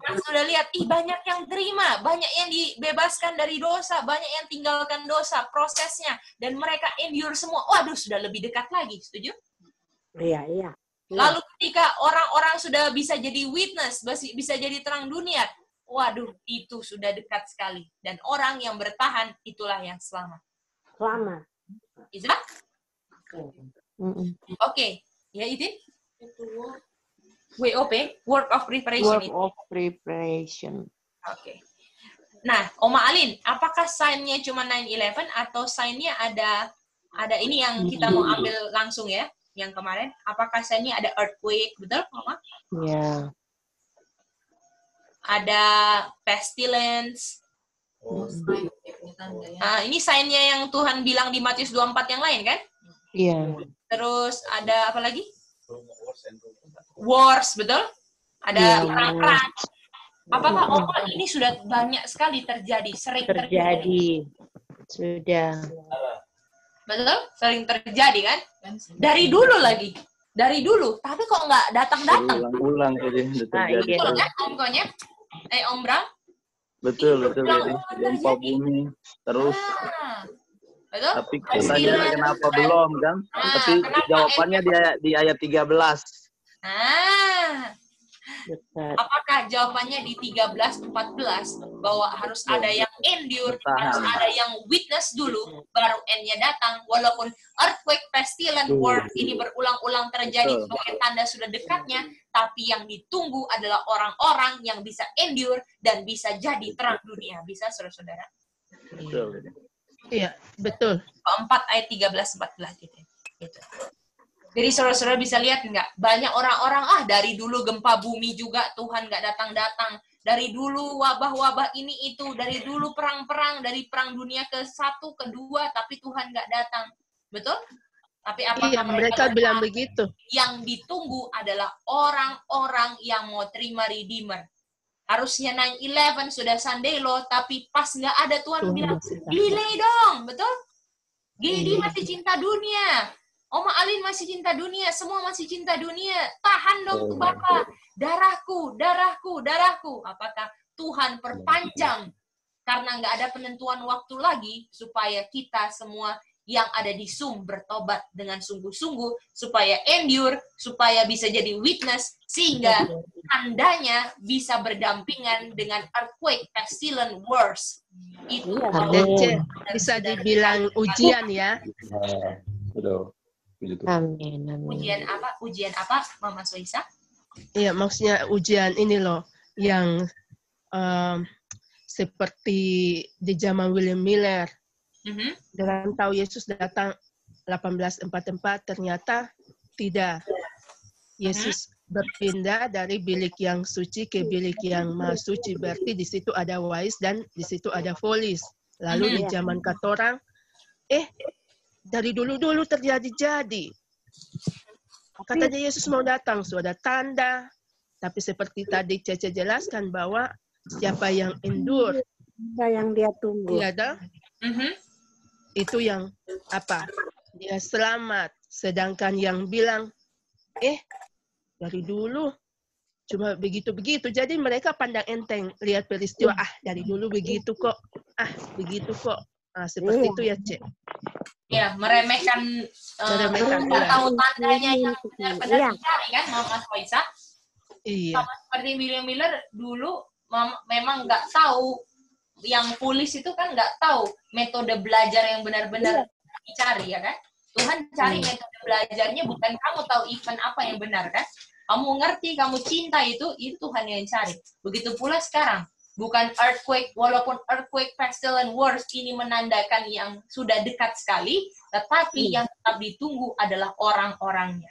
Kan sudah lihat, banyak yang terima, banyak yang dibebaskan dari dosa, banyak yang tinggalkan dosa, prosesnya, dan mereka endure semua. Waduh, sudah lebih dekat lagi, setuju? Iya. Lalu ketika orang-orang sudah bisa jadi witness, bisa jadi terang dunia, waduh, itu sudah dekat sekali. Dan orang yang bertahan, itulah yang selamat. Selamat. Bisa? Oke. Ya, itu? WOP, work of preparation. Work of preparation. Oke. Nah, Oma Alin, apakah sign-nya cuma 9/11 atau sign-nya ada ini yang kita mau ambil langsung ya, yang kemarin? Apakah sign-nya ada earthquake, betul, Oma? Iya. Ada pestilence. Ini sign-nya yang Tuhan bilang di Matius 24 yang lain kan? Iya. Terus ada apa lagi? Wars, betul? Ada perang-perang. Apakah ini sudah banyak sekali terjadi, sering terjadi? Sudah. Betul? Sering terjadi kan? Dari dulu lagi. Dari dulu. Tapi kok nggak datang-datang? Ulang-ulang jadi terjadi. Betul kan, Om Konya? Om Bram? Betul. Jadi gempa bumi terus. Betul? Tapi pertanyaannya kenapa belum kan? Tapi jawabannya di ayat 13. Apakah jawabannya di 13, 14? bahwa harus ada yang endure, Bertahan. harus ada yang witness dulu, baru endnya datang. Walaupun earthquake, pestilence, war ini berulang-ulang terjadi sebagai tanda sudah dekatnya, tapi yang ditunggu adalah orang-orang yang bisa endure dan bisa jadi terang dunia. Bisa, saudara-saudara? Betul. Iya, betul. 4 ayat 13-14 gitu. Gitu. Jadi saudara-saudara bisa lihat nggak? Banyak orang-orang, dari dulu gempa bumi juga Tuhan nggak datang-datang. Dari dulu wabah-wabah ini itu, dari dulu perang-perang, dari perang dunia ke-1, ke-2, tapi Tuhan nggak datang. Betul? Tapi apakah mereka bilang begitu? Yang ditunggu adalah orang-orang yang mau terima Redeemer. Harusnya 9/11 sudah Sunday loh, tapi pas nggak ada Tuhan bilang, delay dong, betul? Gidi masih cinta dunia. Oma Alin masih cinta dunia, semua masih cinta dunia. Tahan dong Bapak. Darahku, darahku, darahku. Apakah Tuhan perpanjang karena nggak ada penentuan waktu lagi supaya kita semua yang ada di Zoom bertobat dengan sungguh-sungguh, supaya endure, supaya bisa jadi witness, sehingga tandanya bisa berdampingan dengan earthquake, pestilence, wars. Itu bisa dibilang ujian ya. Betul. Amin, amin. Ujian apa? Ujian apa, Mama Soisa? Iya, maksudnya ujian ini loh, yang seperti di zaman William Miller. Dengan tahu Yesus datang 1844, ternyata tidak. Yesus berpindah dari bilik yang suci ke bilik yang maha suci. Berarti di situ ada wais dan di situ ada folis. Lalu di zaman katorang, dari dulu-dulu terjadi-jadi. Katanya Yesus mau datang, sudah tanda. Tapi seperti tadi Cece jelaskan bahwa siapa yang endure, yang dia tunggu. Iya dah. Itu yang apa? Dia selamat. Sedangkan yang bilang, dari dulu cuma begitu-begitu. Jadi mereka pandang enteng, lihat peristiwa, dari dulu begitu kok. Begitu kok. Seperti itu ya, Cek. Ya, meremehkan tahu tandanya yang benar-benar dicari kan, Mama Soisa? Iya. Sama seperti William Miller dulu memang nggak tahu, yang foolish itu kan nggak tahu metode belajar yang benar-benar dicari ya kan? Tuhan cari metode belajarnya, bukan kamu tahu event apa yang benar kan? Kamu ngerti, kamu cinta itu Tuhan yang cari. Begitu pula sekarang. Bukan earthquake, walaupun earthquake, pestilence, wars ini menandakan yang sudah dekat sekali, tetapi yang tetap ditunggu adalah orang-orangnya.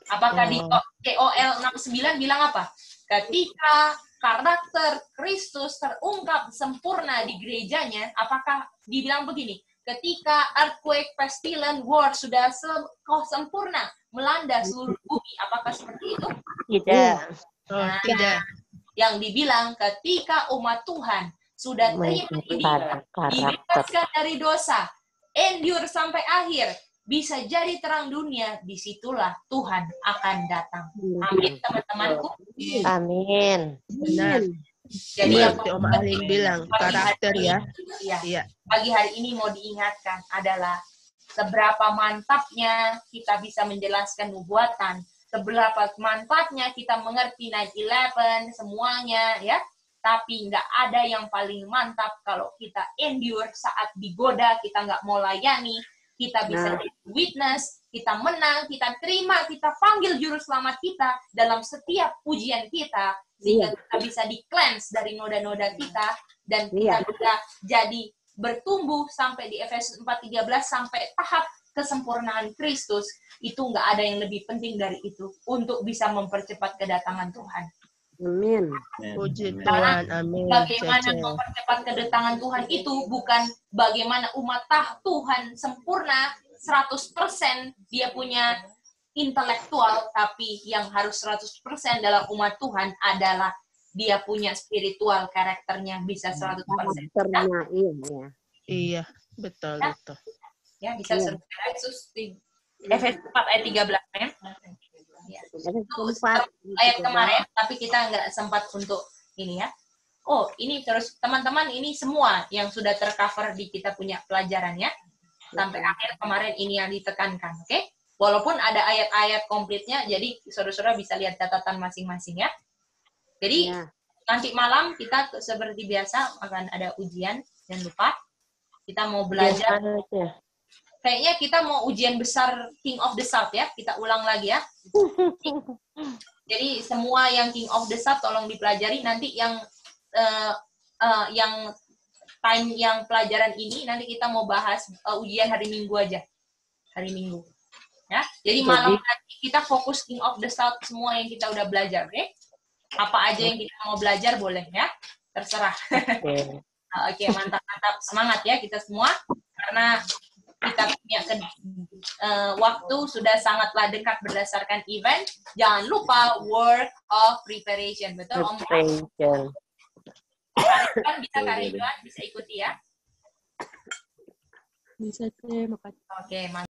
Apakah di KOL 69 bilang apa? Ketika karakter Kristus terungkap sempurna di gerejanya, apakah dibilang begini? Ketika earthquake, pestilence, war sudah sempurna melanda seluruh bumi, apakah seperti itu? Tidak. Tidak. Yang dibilang ketika umat Tuhan sudah terima dibebaskan dari dosa, endure sampai akhir, bisa jadi terang dunia, disitulah Tuhan akan datang. Amin, teman-temanku. Amin. Benar. Jadi yang Om Alin bilang karakter ya. Iya. Pagi hari ini mau diingatkan adalah seberapa mantapnya kita bisa menjelaskan nubuatan, seberapa mantapnya kita mengerti 9/11 semuanya ya. Tapi nggak ada yang paling mantap kalau kita endure saat digoda, kita nggak mau layani, kita bisa witness, kita menang, kita terima, kita panggil juru selamat kita dalam setiap ujian kita, sehingga kita bisa di-cleanse dari noda-noda kita, dan kita bisa jadi bertumbuh sampai di Efesus 4:13 sampai tahap kesempurnaan Kristus. Itu nggak ada yang lebih penting dari itu untuk bisa mempercepat kedatangan Tuhan. Amin. Puji Tuhan. Amin. Bagaimana mempercepat kedatangan Tuhan itu bukan bagaimana umat Tuhan sempurna 100% dia punya intelektual, tapi yang harus 100% dalam umat Tuhan adalah dia punya spiritual, karakternya bisa 100%. Iya, betul, ya? betul. Ya, bisa Yesus di Efesus 4 ayat 13 ya. Ya. Itu ayat kemarin, tapi kita nggak sempat untuk ini ya. Oh, ini terus teman-teman, ini semua yang sudah tercover di kita punya pelajaran ya. Sampai akhir kemarin ini yang ditekankan, oke? Walaupun ada ayat-ayat komplitnya, jadi saudara-saudara bisa lihat catatan masing-masing ya. Jadi nanti malam kita seperti biasa akan ada ujian, jangan lupa. Kita mau belajar. Kayaknya kita mau ujian besar King of the South ya. Kita ulang lagi ya. Jadi semua yang King of the South tolong dipelajari. Nanti yang time yang pelajaran ini nanti kita mau bahas ujian hari Minggu aja. Hari Minggu. Ya. Jadi malam nanti kita fokus King of the South semua yang kita udah belajar, oke? Apa aja yang kita mau belajar boleh ya. Terserah. Oke, mantap-mantap. Semangat ya kita semua. Karena kita punya waktu sudah sangatlah dekat berdasarkan event. Jangan lupa work of preparation. Betul, Om? Kan bisa Kak Ridwan, bisa ikuti ya? Bisa, makasih. Oke, mantap.